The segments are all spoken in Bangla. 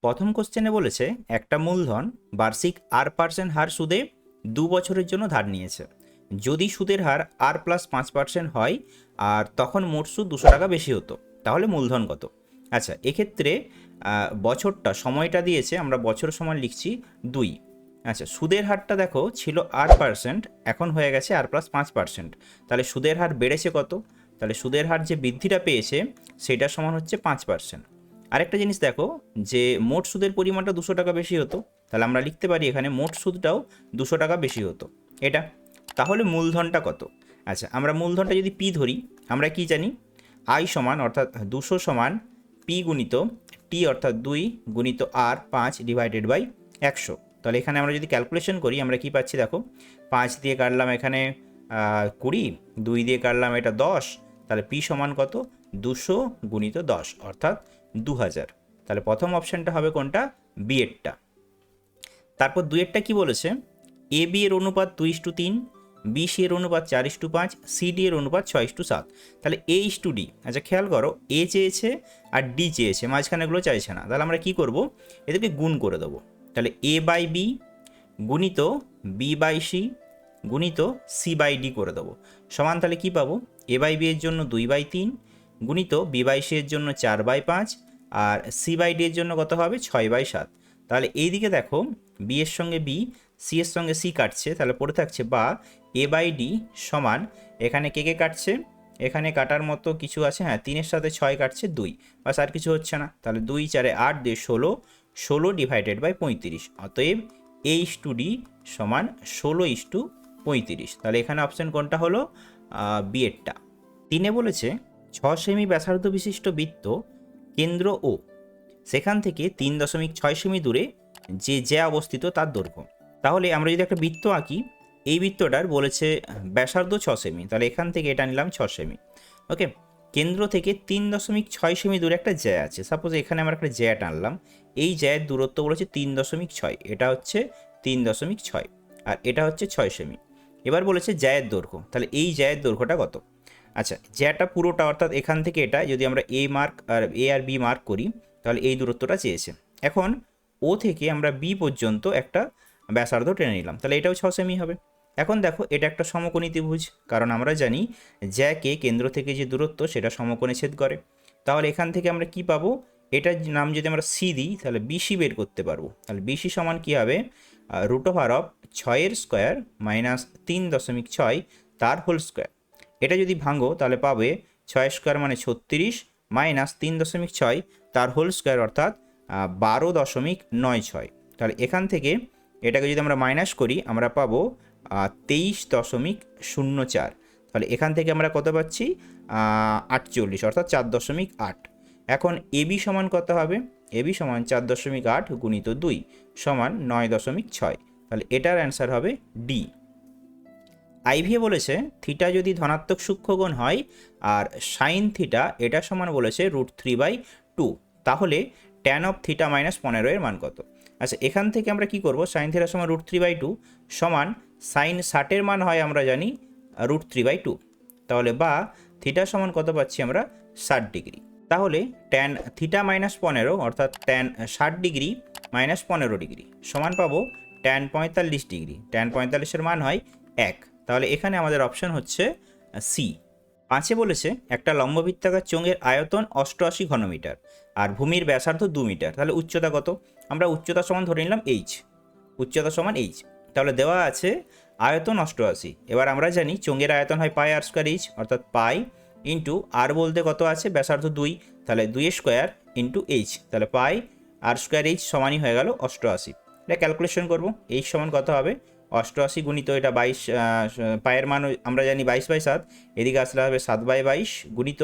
প্রথম কোশ্চেনে বলেছে একটা মূলধন বার্ষিক R% হার সুদে 2 বছরের জন্য ধার নিয়েছে। যদি সুদের হার R+5% হয় আর তখন মোট সুদ 200 টাকা বেশি হতো, তাহলে মূলধন কত? আচ্ছা, এক্ষেত্রে বছরটা সময়টা দিয়েছে, আমরা বছর সমান লিখছি 2। আচ্ছা, সুদের হারটা দেখো ছিল R%, এখন হয়ে গেছে R+5%, তাহলে সুদের হার বেড়েছে কত? তাহলে সুদের হার যে বৃদ্ধিটা পেয়েছে সেটা সমান হচ্ছে 5%। আরেকটা জিনিস দেখো যে মোট সুদের পরিমাণটা 200 টাকা বেশি হতো, তাহলে আমরা লিখতে পারি এখানে মোট সুদটাও 200 টাকা বেশি হতো এটা। তাহলে মূলধনটা কত? আচ্ছা, আমরা মূলধনটা যদি পি ধরি, আমরা কি জানি আই সমান অর্থাৎ 200 সমান পি গুণিত টি অর্থাৎ 2 গুণিত আর 5 ডিভাইডেড বাই 100। তাহলে এখানে আমরা যদি ক্যালকুলেশন করি আমরা কি পাচ্ছি দেখো, 5 দিয়ে কাটলাম এখানে 20, 2 দিয়ে কাটলাম এটা 10, তাহলে পি সমান কত? 200 গুণিত 10 অর্থাৎ 2000। তাহলে প্রথম অপশানটা হবে কোনটা? বি এরটা। তারপর দুইয়েরটা কি বলেছে? এ বি এর অনুপাত 2:3, বি সি এর অনুপাত 4:5, সি ডি এর অনুপাত 6:7। তাহলে A:D। আচ্ছা খেয়াল করো, এ চেয়েছে আর ডি চেয়েছে, মাঝখানেগুলো চাইছে না। তাহলে আমরা কি করব? এদেরকে গুণ করে দেবো। তাহলে এ বাই বি গুণিত বি বাই সি গুণিত সি বাই ডি করে দেবো সমান, তাহলে কি পাবো? এ বাই বি এর জন্য 2/3 গুণিত বি বাই সি এর জন্য 4/5 আর সি বাই ডি এর জন্য কত হবে? 6/7। তাহলে এই দিকে দেখো বি এর সঙ্গে বি, সি এর সঙ্গে সি কাটছে, তাহলে পড়ে থাকছে বা এ বাই ডি সমান, এখানে কে কে কাটছে? এখানে কাটার মতো কিছু আছে, হ্যাঁ 3-এর সাথে 6 কাটছে 2, বাস আর কিছু হচ্ছে না। তাহলে 2 4 8 দিয়ে 16, 16 ডিভাইডেড বাই 35। অতএব A:D সমান 16:35। তাহলে এখানে অপশান কোনটা হলো? বি এরটা। 3-এ বলেছে 6 সেমি ব্যাসার্ধ বিশিষ্ট বৃত্ত কেন্দ্র ও সেখান থেকে 3.6 সেমি দূরে যে অবস্থিত তার দৈর্ঘ্য। তাহলে আমরা যদি একটা বৃত্ত আঁকি, এই বৃত্তটার বলেছে ব্যাসার্ধ 6 সেমি, তাহলে এখান থেকে এটা নিলাম 6 সেমি। ওকে, কেন্দ্র থেকে 3.6 সেমি দূরে একটা জ্যা আছে। সাপোজ এখানে আমরা একটা জ্যা টানলাম, এই জ্যায়ের দূরত্ব বলেছে 3.6, এটা হচ্ছে 3.6 আর এটা হচ্ছে 6 সেমি। এবার বলেছে জ্যায়ের দৈর্ঘ্য, তাহলে এই জ্যায়ের দৈর্ঘ্যটা কত? আচ্ছা, জ্যাটা পুরোটা অর্থাৎ এখান থেকে এটা যদি আমরা এ আর বি মার্ক করি, তাহলে এই দূরত্বটা চেয়েছে। এখন ও থেকে আমরা বি পর্যন্ত একটা ব্যাসার্ধ টেনে নিলাম, তাহলে এটাও 6 সেমি হবে। এখন দেখো এটা একটা সমকোণী ত্রিভুজ, কারণ আমরা জানি জ্যাকে কেন্দ্র থেকে যে দূরত্ব সেটা সমকোণে ছেদ করে। তাহলে এখান থেকে আমরা কি পাবো? এটার নাম যদি আমরা সি দিই তাহলে বিসি বের করতে পারবো। তাহলে বিসি সমান কী হবে? √6 স্কোয়ার মাইনাস 3.6 তার হোল স্কোয়ার। এটা যদি ভাঙো তাহলে পাবে 6 স্কোয়ার মানে 36 মাইনাস 3.6 তার হোল স্কোয়ার অর্থাৎ 12.96। তাহলে এখান থেকে এটাকে যদি আমরা মাইনাস করি আমরা পাবো 23.04। তাহলে এখান থেকে আমরা কত পাচ্ছি? 48 অর্থাৎ 4.8। এখন এবি সমান কত হবে? এবি সমান 4.8 গুণিত 2 সমান 9.6। তাহলে এটার অ্যান্সার হবে ডি। আইভিএ বলেছে থিটা যদি ধনাত্মক সূক্ষ্মকোণ হয় আর সাইন থিটা এটা সমান বলেছে √3/2, তাহলে ট্যান অফ থিটা মাইনাস 15 এর মান কত? আচ্ছা, এখান থেকে আমরা কি করব? সাইন থিটা সমান √3/2 সমান সাইন 60 এর মান হয় আমরা জানি √3/2, তাহলে বা থিটা সমান কত পাচ্ছি আমরা? 60 ডিগ্রি। তাহলে ট্যান থিটা মাইনাস 15 অর্থাৎ ট্যান 60 ডিগ্রি মাইনাস 15 ডিগ্রি সমান পাবো ট্যান 45 ডিগ্রি। ট্যান 45 এর মান হয় 1। তাহলে এখানে আমাদের অপশান হচ্ছে সি। 5-এ বলেছে একটা লম্ববৃত্তাকার চোঙের আয়তন 88 ঘনমিটার আর ভূমির ব্যাসার্ধ 2 মিটার, তাহলে উচ্চতা কত? আমরা উচ্চতা সমান ধরে নিলাম এইচ, উচ্চতা সমান এইচ। তাহলে দেওয়া আছে আয়তন 88। এবার আমরা জানি চোঙের আয়তন হয় পাই আর স্কোয়ার এইচ, অর্থাৎ পাই ইন্টু আর বলতে কত আছে? ব্যাসার্ধ 2, তাহলে 2 স্কোয়ার ইন্টু এইচ, তাহলে পাই আর স্কোয়ার এইচ সমানই হয়ে গেল 88। এটা ক্যালকুলেশন করবো, এইচ সমান কত হবে? 88 গুণিত এটা 22, পায়ের মান আমরা জানি 22/7, এদিকে আসলে হবে 7/22 গুণিত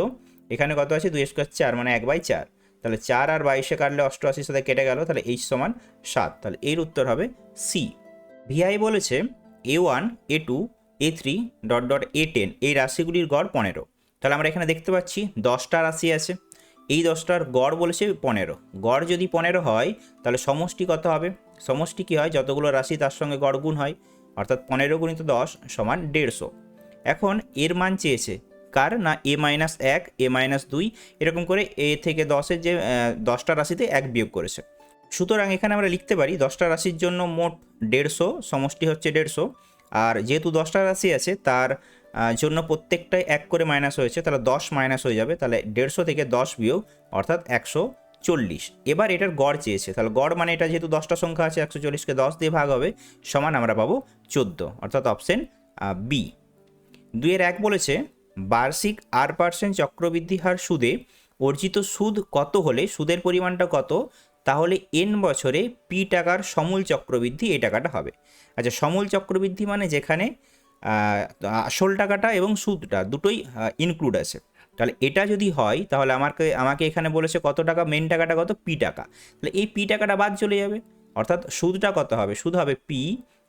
এখানে কত আছে? 2 স্কোয়ার 4 মানে 1/4। তাহলে 4 আর 22-এ কাটলে 88 সাথে কেটে গেল, তাহলে এইচ সমান 7। তাহলে এর উত্তর হবে সি। ভিআই বলেছে A1 A2 A3 A10 এই রাশিগুলির গড় 15। তাহলে আমরা এখানে দেখতে পাচ্ছি 10টা রাশি আছে, এই 10টার গড় বলেছে 15। গড় যদি 15 হয় তাহলে সমষ্টি কত হবে? সমষ্টি কী হয়? যতগুলো রাশি তার সঙ্গে গড় গুণ হয়, অর্থাৎ 15 গুণিত 10 সমান 150। এখন এর মান চেয়েছে কার? না A-1 A-2 এরকম করে এ থেকে 10-এর যে 10টা রাশিতে 1 বিয়োগ করেছে। সুতরাং এখানে আমরা লিখতে পারি 10টা রাশির জন্য মোট 150, সমষ্টি হচ্ছে 150, আর যেহেতু 10টা রাশি আছে তার জন্য প্রত্যেকটাই 1 করে মাইনাস হয়েছে, তাহলে 10 মাইনাস হয়ে যাবে, তাহলে 150 থেকে 10 বিয়োগ অর্থাৎ 140। এবার এটার গড় চেয়েছে, তাহলে গড় মানে এটা যেহেতু 10টা সংখ্যা আছে 140কে 10 দিয়ে ভাগ হবে, সমান আমরা পাবো 14, অর্থাৎ অপশন বি। 2-1 বলেছে বার্ষিক R% চক্রবৃদ্ধি হার সুদে অর্জিত সুদ কত হলে সুদের পরিমাণটা কত, তাহলে n বছরে পি টাকার সমূল চক্রবৃদ্ধি এই টাকাটা হবে। আচ্ছা, সমূল চক্রবৃদ্ধি মানে যেখানে আসল টাকাটা এবং সুদটা দুটোই ইনক্লুড আছে। তাহলে এটা যদি হয় তাহলে আমাকে এখানে বলেছে কত টাকা, মেন টাকাটা কত, পি টাকা, তাহলে এই পি টাকাটা বাদ চলে যাবে, অর্থাৎ সুদটা কত হবে, সুদ হবে পি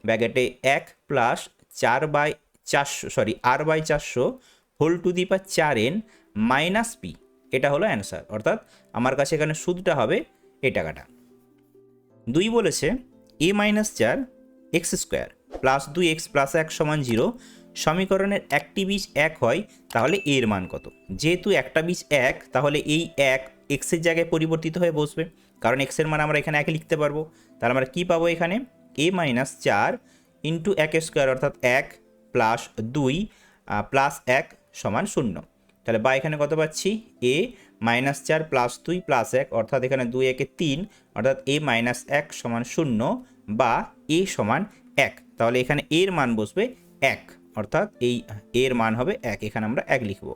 ব্যাকেটে 1 plus 4/400 R/400 whole to the power 4n minus P, এটা হলো অ্যান্সার, অর্থাৎ আমার কাছে এখানে সুদটা হবে এই টাকাটা। 2 বলেছে a-4 x² plus 2x plus 1 সমান 0 সমীকরণের একটি বীজ 1 হয়, তাহলে এর মান কত। যেহেতু একটা বীজ 1, তাহলে এই 1 এক্সের জায়গায় পরিবর্তিত হয়ে বসবে, কারণ এক্সের মান আমরা এখানে 1 লিখতে পারবো। তাহলে আমরা কী পাবো এখানে, a-4 ইন্টু 1² অর্থাৎ 1 প্লাস 2 প্লাস 1 সমান 0। তাহলে বা এখানে কত পাচ্ছি, a-4 প্লাস 2 প্লাস 1 অর্থাৎ এখানে 2 1 3 অর্থাৎ a-1 সমান 0 বা a সমান 1। তাহলে এখানে এর মান বসবে 1, অর্থাৎ এই এর মান হবে 1, এখানে আমরা 1 লিখব।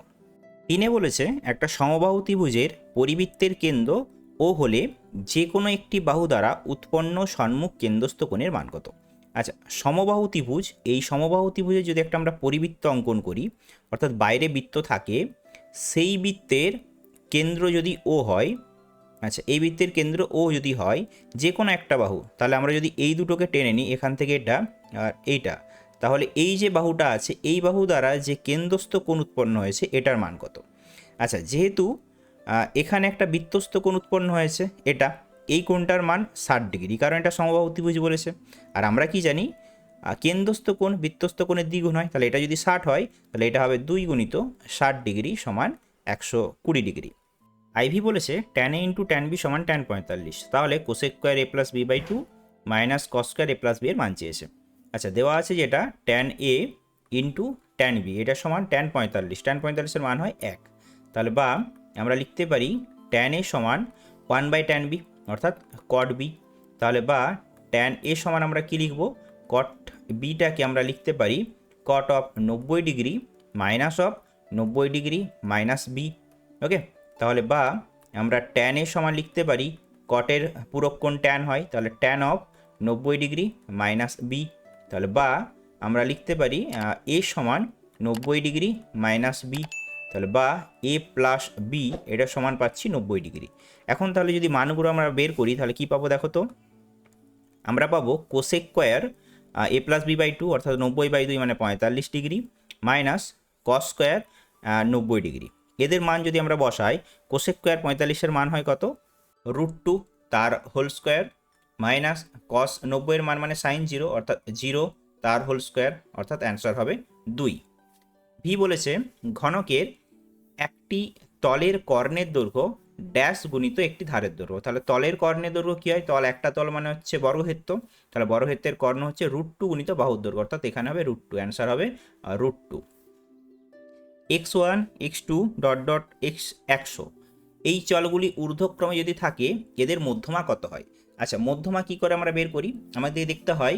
3 বলেছে একটা সমবাহু ত্রিভুজের পরিবৃত্তের কেন্দ্র ও হলে যে কোনো একটি বাহু দ্বারা উৎপন্ন সম্মুখ কেন্দ্রস্থ কোণের মান কত। আচ্ছা, সমবাহু ত্রিভুজ, এই সমবাহু ত্রিভুজে যদি একটা আমরা পরিবৃত্ত অঙ্কন করি, অর্থাৎ বাইরে বৃত্ত থাকে, সেই বৃত্তের কেন্দ্র যদি ও হয়, আচ্ছা এই বৃত্তের কেন্দ্র ও যদি হয় যে কোনো একটা বাহু, তাহলে আমরা যদি এই দুটোকে টেনে নিই, এখান থেকে এটা আর এইটা, তাহলে এই যে বাহুটা আছে এই বাহু দ্বারা যে কেন্দ্রস্থ কোণ উৎপন্ন হয়েছে এটার মান কত। আচ্ছা, যেহেতু এখানে একটা বৃত্তস্থ কোণ উৎপন্ন হয়েছে, এটা এই কোণটার মান 60 ডিগ্রি, কারণ এটা সমবাহু ত্রিভুজ বলেছে। আর আমরা কি জানি, কেন্দ্রস্থ কোণ বৃত্তস্থ কোণের দ্বিগুণ হয়, তাহলে এটা যদি 60 হয় তাহলে এটা হবে 2 গুণিত 60 ডিগ্রি সমান 120 ডিগ্রি। আইভি বলেছে tan a into tan b সমান tan 45, তাহলে cosec square a plus b/2 minus cos square a plus b এর মান চেয়েছে। আচ্ছা, দেওয়া আছে যেটা tan a into tan b এটা সমান tan 45, tan 45 এর মান হয় 1, তাহলে বা আমরা লিখতে পারি tan a সমান 1/tan b অর্থাৎ cot b, তাহলে বা tan a সমান আমরা কি লিখব, cot bটাকে আমরা লিখতে পারি cot of 90 degree minus of 90 degree minus b। ওকে, তাহলে বা আমরা tan a সমান লিখতে পারি, কটের পূরক কোণ tan হয়, তাহলে tan of 90 degree minus b, তাহলে বা আমরা লিখতে পারি a সমান 90 ডিগ্রি মাইনাস b, তাহলে বা a প্লাস b এটা সমান পাচ্ছি 90 ডিগ্রি। এখন তাহলে যদি মানগুলো আমরা বের করি তাহলে কি পাবো দেখো তো, আমরা পাবো cosec square a plus b/2 অর্থাৎ 90/2 মানে 45 degree minus cos square 90 degree. এদের মান যদি আমরা বসাই, কোসেক স্কোয়ার 45-এর মান হয় কত, √2 তার হোল স্কোয়ার মাইনাস কস 90-এর মান মানে সাইন 0 অর্থাৎ 0 তার হোল স্কোয়ার, অর্থাৎ অ্যান্সার হবে 2। ভি বলেছে ঘনকের একটি তলের কর্ণের দৈর্ঘ্য ড্যাশ গুণিত একটি ধারের দৈর্ঘ্য। তাহলে তলের কর্ণের দৈর্ঘ্য কী হয়, একটা তল মানে হচ্ছে বর্গক্ষেত্র, তাহলে বর্গক্ষেত্রের কর্ণ হচ্ছে √2 গুণিত বাহুর দৈর্ঘ্য, অর্থাৎ এখানে হবে √2, অ্যান্সার হবে √2। x1 x2 dot dot x100 এই চলগুলি ঊর্ধ্বক্রমে যদি থাকে এদের মধ্যমা কত হয়। আচ্ছা, মধ্যমা কি করে আমরা বের করি, আমাদের দেখতে হয়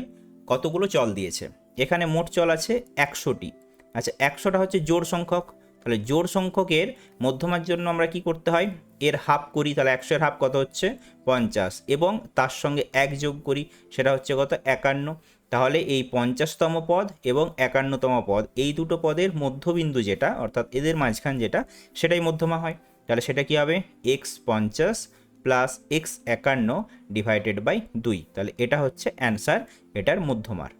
কতগুলো চল দিয়েছে, এখানে মোট চল আছে 100টি। আচ্ছা, 100টা হচ্ছে জোড় সংখ্যক, তাহলে জোড় সংখ্যকের মধ্যমার জন্য আমরা কি করতে হয়, এর হাফ করি, তাহলে 100-এর হাফ কত হচ্ছে 50 এবং তার সঙ্গে 1 যোগ করি, সেটা হচ্ছে কত 51। তাহলে এই 50তম পদ এবং 51তম পদ এই দুটো পদের মধ্যবিন্দু যেটা, অর্থাৎ এদের মাঝখান যেটা, সেটাই মধ্যমা হয়। তাহলে সেটা কি হবে x50 plus x51 divided by 2, তাহলে এটা হচ্ছে অ্যান্সার এটার মধ্যমার।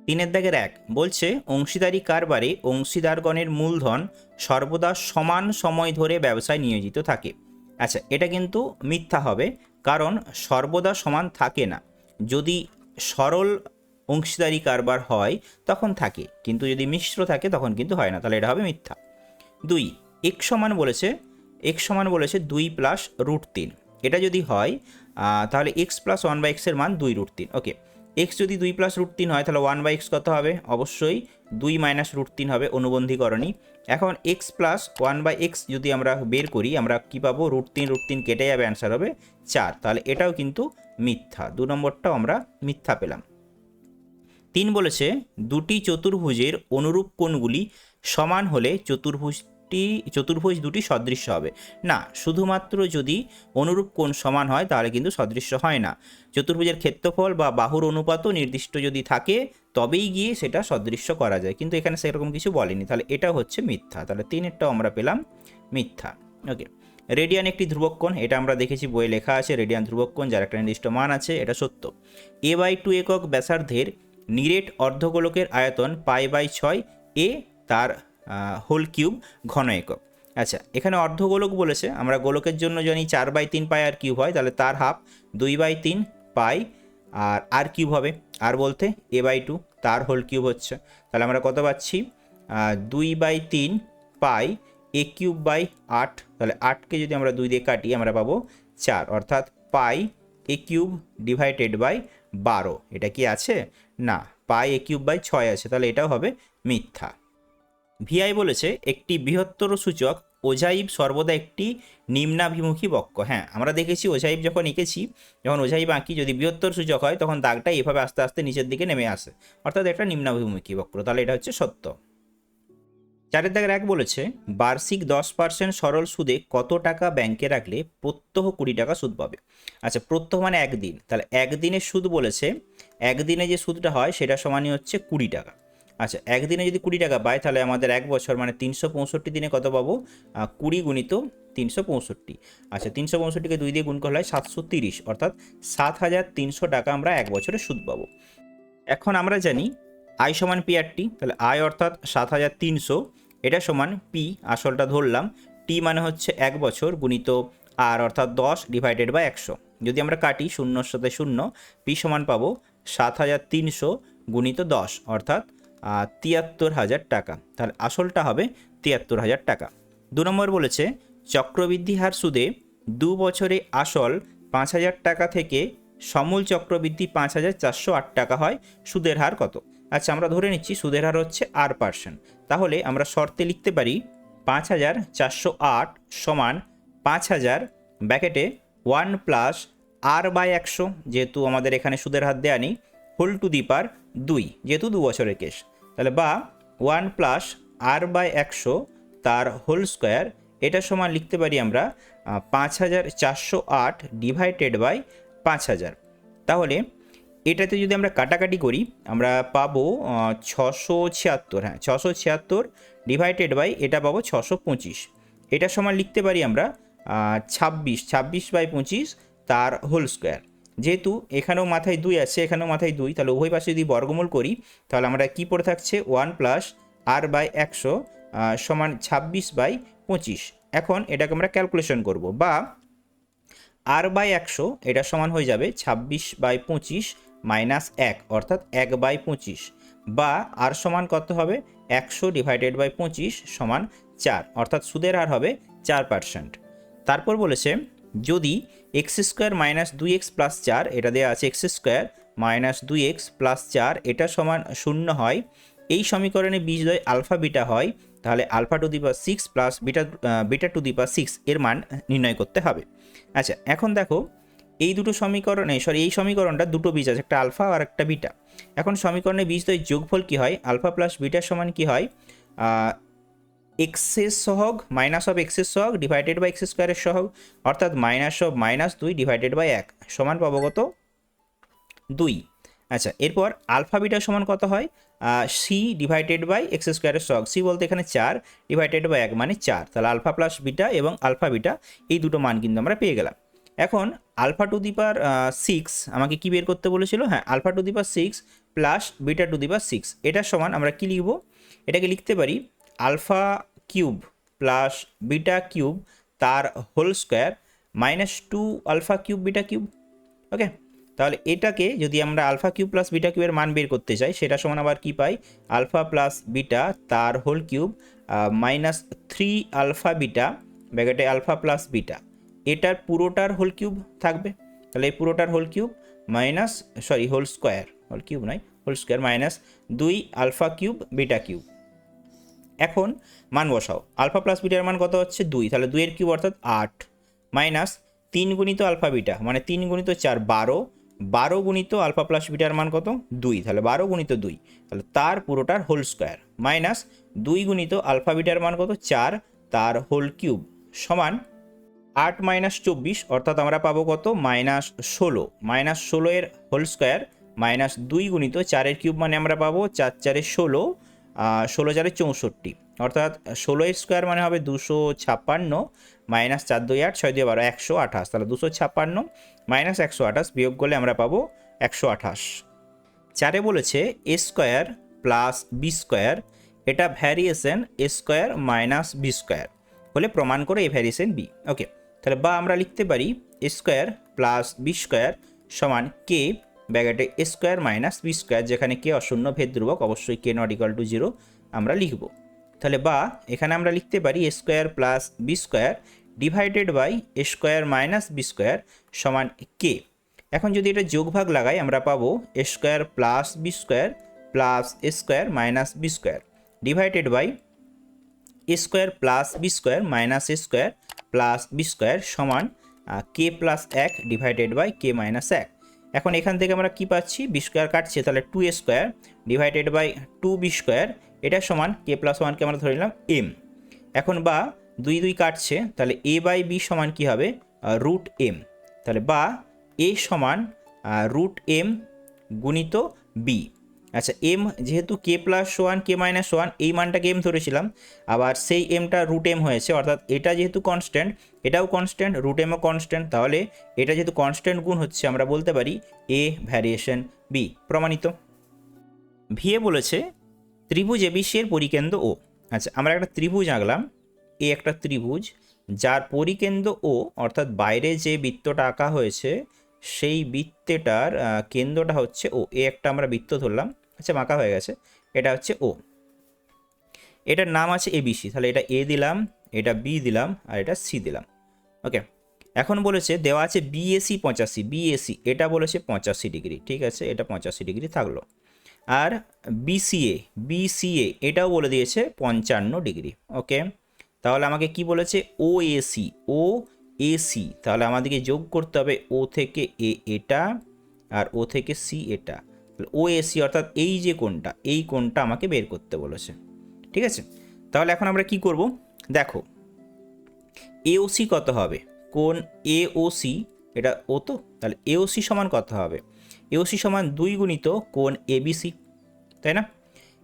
3-এর দাগের 1 বলছে অংশীদারি কারবারে অংশীদারগণের মূলধন সর্বদা সমান সময় ধরে ব্যবসায় নিয়োজিত থাকে। আচ্ছা, এটা কিন্তু মিথ্যা হবে, কারণ সর্বদা সমান থাকে না, যদি সরল অংশীদারি কারবার হয় তখন থাকে, কিন্তু যদি মিশ্র থাকে তখন কিন্তু হয় না, তাহলে এটা হবে মিথ্যা। 2 x সমান বলেছে 2 প্লাস √3, এটা যদি হয় তাহলে এক্স প্লাস 1/x এর মান 2√3। ওকে, এক্স যদি 2 + √3 হয় তাহলে 1/x কত হবে? অবশ্যই 2 - √3 হবে, অনুবন্ধীকরণী। এখন এক্স প্লাস 1/x যদি আমরা বের করি, আমরা কি পাবো? √3 কেটে যাবে, অ্যান্সার হবে 4। তাহলে এটাও কিন্তু মিথ্যা, 2 নম্বরটাও আমরা মিথ্যা পেলাম। 3 বলেছে দুটি চতুর্ভুজের অনুরূপ কোণগুলি সমান হলে চতুর্ভুজ দুটি সদৃশ্য হবে। না, শুধুমাত্র যদি অনুরূপ কোণ সমান হয় তাহলে কিন্তু সদৃশ্য হয় না। চতুর্ভুজের ক্ষেত্রফল বা বাহুর অনুপাতও নির্দিষ্ট যদি থাকে তবেই গিয়ে সেটা সদৃশ্য করা যায়, কিন্তু এখানে সেরকম কিছু বলেনি, তাহলে এটা হচ্ছে মিথ্যা। তাহলে 3-এরটাও আমরা পেলাম মিথ্যা। ওকে, রেডিয়ান একটি ধ্রুবক কোণ, এটা আমরা দেখেছি বইয়ে লেখা আছে, রেডিয়ান ধ্রুবক কোণ যার একটা নির্দিষ্ট মান আছে, এটা সত্য। a/2 একক ব্যাসার্ধের নিরেট অর্ধগোলকের আয়তন π/6, এ তার হোল কিউব ঘন একক। আচ্ছা, এখানে অর্ধগোলক বলেছে, আমরা গোলকের জন্য জানি 4/3 পাই আর কিউব হয়, তাহলে তার হাফ 2/3 পাই আর কিউব হবে। আর বলতে a/2 তার হোল কিউব হচ্ছে, তাহলে আমরা কত পাচ্ছি? 2/3 পাই a³/8, তাহলে 8কে যদি আমরা 2 দিয়ে কাটি আমরা পাবো 4, অর্থাৎ পাই a³/12। এটা কি আছে? না, পাই a³/6 আছে, তাহলে এটাও হবে মিথ্যা। ভিআই বলেছে একটি বৃহত্তর সূচক ওজাইব সর্বদা একটি নিম্নাভিমুখী বক্র। হ্যাঁ, আমরা দেখেছি ওজাইব যখন এঁকেছি, যখন ওজাইব আঁকি, যদি বৃহত্তর সূচক হয় তখন দাগটা এভাবে আস্তে আস্তে নিচের দিকে নেমে আসে, অর্থাৎ একটা নিম্নাভিমুখী বক্র, তাহলে এটা হচ্ছে সত্য। 4 দাগের 1 বলেছে বার্ষিক 10% সরল সুদে কত টাকা ব্যাংকে রাখলে প্রত্যহ 20 টাকা সুদ পাবে। আচ্ছা, প্রত্যহ মানে একদিন, তাহলে একদিনের সুদ বলেছে, একদিনে যে সুদটা হয় সেটা সমানই হচ্ছে 20 টাকা। আচ্ছা, একদিনে যদি 20 টাকা পাই তাহলে আমাদের 1 বছর মানে 365 দিনে কত পাবো? 20 গুণিত 365। আচ্ছা, 365কে 2 দিয়ে গুণ করলে হয় 730, অর্থাৎ 7,300 টাকা আমরা 1 বছরে সুদ পাবো। এখন আমরা জানি আই সমান পি আর টি, তাহলে আই অর্থাৎ 7,300, এটা সমান পি, আসলটা ধরলাম, টি মানে হচ্ছে 1 বছর গুণিত আর অর্থাৎ 10/100। যদি আমরা কাটি 0-র সাথে 0, পি সমান পাবো 7,300 গুণিত 10, অর্থাৎ 73,000 টাকা। তাহলে আসলটা হবে 73,000 টাকা। 2 নম্বর বলেছে চক্রবৃদ্ধি হার সুদে 2 বছরে আসল 5,000 টাকা থেকে সমূল চক্রবৃদ্ধি 5,408 টাকা হয়, সুদের হার কত? আচ্ছা, আমরা ধরে নিচ্ছি সুদের হার হচ্ছে r%, তাহলে আমরা শর্তে লিখতে পারি 5,408 সমান 5,000 ব্র্যাকেটে 1 প্লাস r/100, যেহেতু আমাদের এখানে সুদের হার দেয়া নেই, হোল টু দি পাওয়ার 2, যেহেতু 2 বছরের কেস, তাহলে বা 1 প্লাস r/100 তার হোল স্কোয়ার, এটা সমান লিখতে পারি আমরা 5,408 ডিভাইডেড বাই 5,000। তাহলে এটাতে যদি আমরা কাটাকাটি করি আমরা পাবো 676। হ্যাঁ, 676 ডিভাইডেড বাই এটা পাবো 625। এটা সমান লিখতে পারি আমরা 26/25 তার হোল স্কোয়ার। যেহেতু এখানেও মাথায় 2 আছে, এখানেও মাথায় 2, তাহলে উভয় পাশে যদি বর্গমূল করি তাহলে আমরা কি পড়ে থাকছে 1 প্লাস r/100 সমান 26/25। এখন এটাকে আমরা ক্যালকুলেশন করব, বা r/100 এটা সমান হয়ে যাবে 26/25 মাইনাস 1, অর্থাৎ 1/25, বা আর সমান কত হবে? 100 ডিভাইডেড বাই 25 সমান 4, অর্থাৎ সুদের হার হবে 4%। তারপর বলেছে যদি x² মাইনাস 2x প্লাস 4, এটা দেওয়া আছে x² মাইনাস 2x প্লাস 4 এটা সমান 0 হয়, এই সমীকরণে বীজদ্বয় আলফা বিটা হয়, তাহলে alpha to the power 6 plus beta to the power 6 এর মান নির্ণয় করতে হবে। আচ্ছা, এখন দেখো এই দুটো সমীকরণে এই সমীকরণটা দুটো বীজ আছে, একটা আলফা আর একটা বিটা। এখন সমীকরণে বীজদ্বয়ের যোগফল কি হয়? আলফা প্লাস বিটার সমান কি হয়? এক্সের সহগ মাইনাস অফ এক্সের সহগ ডিভাইডেড বাই এক্স স্কোয়ারের সহগ, অর্থাৎ মাইনাস অফ -2 ডিভাইডেড বাই 1 সমান পাবো কত? 2। আচ্ছা, এরপর আলফা বিটা সমান কত হয়? সি ডিভাইডেড বাই এক্স স্কোয়ারের সহগ, সি বলতে এখানে 4 ডিভাইডেড বাই 1 মানে 4, তাহলে আলফা প্লাস বিটা এবং আলফা বিটা এই দুটো মান কিন্তু আমরা পেয়ে গেলাম। এখন আলফা টু দি পাওয়ার 6 আমাকে কি বের করতে বলেছিল? হ্যাঁ, alpha to the power 6 plus beta to the power 6, এটার সমান আমরা কি লিখব? এটাকে লিখতে পারি alpha cube plus beta cube তার whole square minus 2 alpha cube beta cube. Okay, তাহলে এটাকে যদি আমরা আলফা কিউব প্লাস বিটা কিউবের মান বের করতে চাই সেটা সমান আবার কি পাই? আলফা প্লাস বিটা তার whole cube minus 3 alpha beta ব্র্যাকেটে আলফা প্লাস বিটা, এটার পুরোটার হোল কিউব থাকবে। তাহলে এই পুরোটার whole cube minus whole square, whole cube নয় whole square minus 2 alpha cube beta cube. এখন মান বসাও, আলফা প্লাস বিটার মান কত হচ্ছে 2, তাহলে 2 এর কিউব অর্থাৎ 8 মাইনাস 3 গুণিত আলফা বিটা মানে 3 গুণিত 4 12, 12 গুণিত আলফা প্লাস বিটার মান কত 2, তাহলে 12 গুণিত 2 তাহলে তার পুরোটার হোল স্কোয়ার মাইনাস 2 গুণিত আলফা বিটার মান কত 4 তার হোল কিউব সমান 8 মাইনাস 24 অর্থাৎ আমরা পাবো কত -16, -16 এর হোল স্কোয়ার মাইনাস 2 গুণিত 4 এর কিউব মানে আমরা পাবো 4 4 16, 16 4 64 অর্থাৎ 16 এর স্কোয়ার মানে হবে 256 মাইনাস 4 2 8 6 2 12 128, তাহলে 256 মাইনাস 128 বিয়োগ করলে আমরা পাবো 128। চারে বলেছে এ স্কোয়ার প্লাস বি স্কোয়ার, এটা ভ্যারিয়েশন এ স্কোয়ার মাইনাস বি স্কোয়ার হলে প্রমাণ করে এ ভ্যারিয়েশন বি। ওকে, তাহলে বা আমরা লিখতে পারি A square plus B square সমান কে ব্যাকেটে এ স্কোয়ার মাইনাস বি স্কোয়ার, যেখানে কে অশূন্য ভেদ ধ্রুবক, অবশ্যই কে নট ইকুয়াল টু 0 আমরা লিখব। তাহলে বা এখানে আমরা লিখতে পারি A square plus B square divided by A square minus B square সমান কে। এখন যদি এটা যোগভাগ লাগাই আমরা পাবো A square plus B square plus A square minus B square divided by A square plus B square minus A square plus B square সমান K plus 1 divided by K minus 1। এখন এখান থেকে আমরা কি পাচ্ছি, বি স্কোয়ার কাটছে তাহলে 2 square divided by 2 b square, এটা সমান কে প্লাস 1কে আমরা ধরে নিলাম এম। এখন বা 2 2 কাটছে তাহলে এ বাই বি সমান কি হবে রুট এম, তাহলে বা এ সমান রুট এম গুণিত বি। আচ্ছা এম যেহেতু কে প্লাস 1 কে মাইনাস 1 এই মানটাকে এম ধরেছিলাম, আবার সেই এমটা রুট এম হয়েছে অর্থাৎ এটা যেহেতু কনস্ট্যান্ট এটাও কনস্ট্যান্ট রুট এমও কনস্ট্যান্ট, তাহলে এটা যেহেতু কনস্ট্যান্ট গুণ হচ্ছে আমরা বলতে পারি এ ভ্যারিয়েশন বি প্রমাণিত। ভিএ বলেছে ত্রিভুজ এবিসি এর পরিকেন্দ্র ও। আচ্ছা আমরা একটা ত্রিভুজ আঁকলাম, এ একটা ত্রিভুজ যার পরিকেন্দ্র ও অর্থাৎ বাইরে যে বৃত্তটা আঁকা হয়েছে সেই বৃত্তেটার কেন্দ্রটা হচ্ছে ও। এ একটা আমরা বৃত্ত ধরলাম, আচ্ছা আঁকা হয়ে গেছে, এটা হচ্ছে ও, এটার নাম আছে এবিসি, তাহলে এটা এ দিলাম, এটা বি দিলাম আর এটা সি দিলাম। ওকে, এখন বলেছে দেওয়া আছে বিএসি 85, বিএসি এটা বলেছে 85 ডিগ্রি, ঠিক আছে এটা 85 ডিগ্রি থাকলো। আর বিসিএ, বিসিএ এটাও বলে দিয়েছে 55 ডিগ্রি। ওকে, তাহলে আমাকে কি বলেছে ও এসি, ও এসি, তাহলে আমাদেরকে যোগ করতে হবে ও থেকে এ এটা আর ও থেকে সি এটা, ও এসি অর্থাৎ এই যে কোণটা এই কোণটা আমাকে বের করতে বলেছে, ঠিক আছে। তাহলে এখন আমরা কি করব দেখো, এওসি কত হবে, কোণ এওসি এটা ও তো, তাহলে এওসি সমান কত হবে, এওসি সমান 2 গুণিত কোণ এবিসি, তাই না।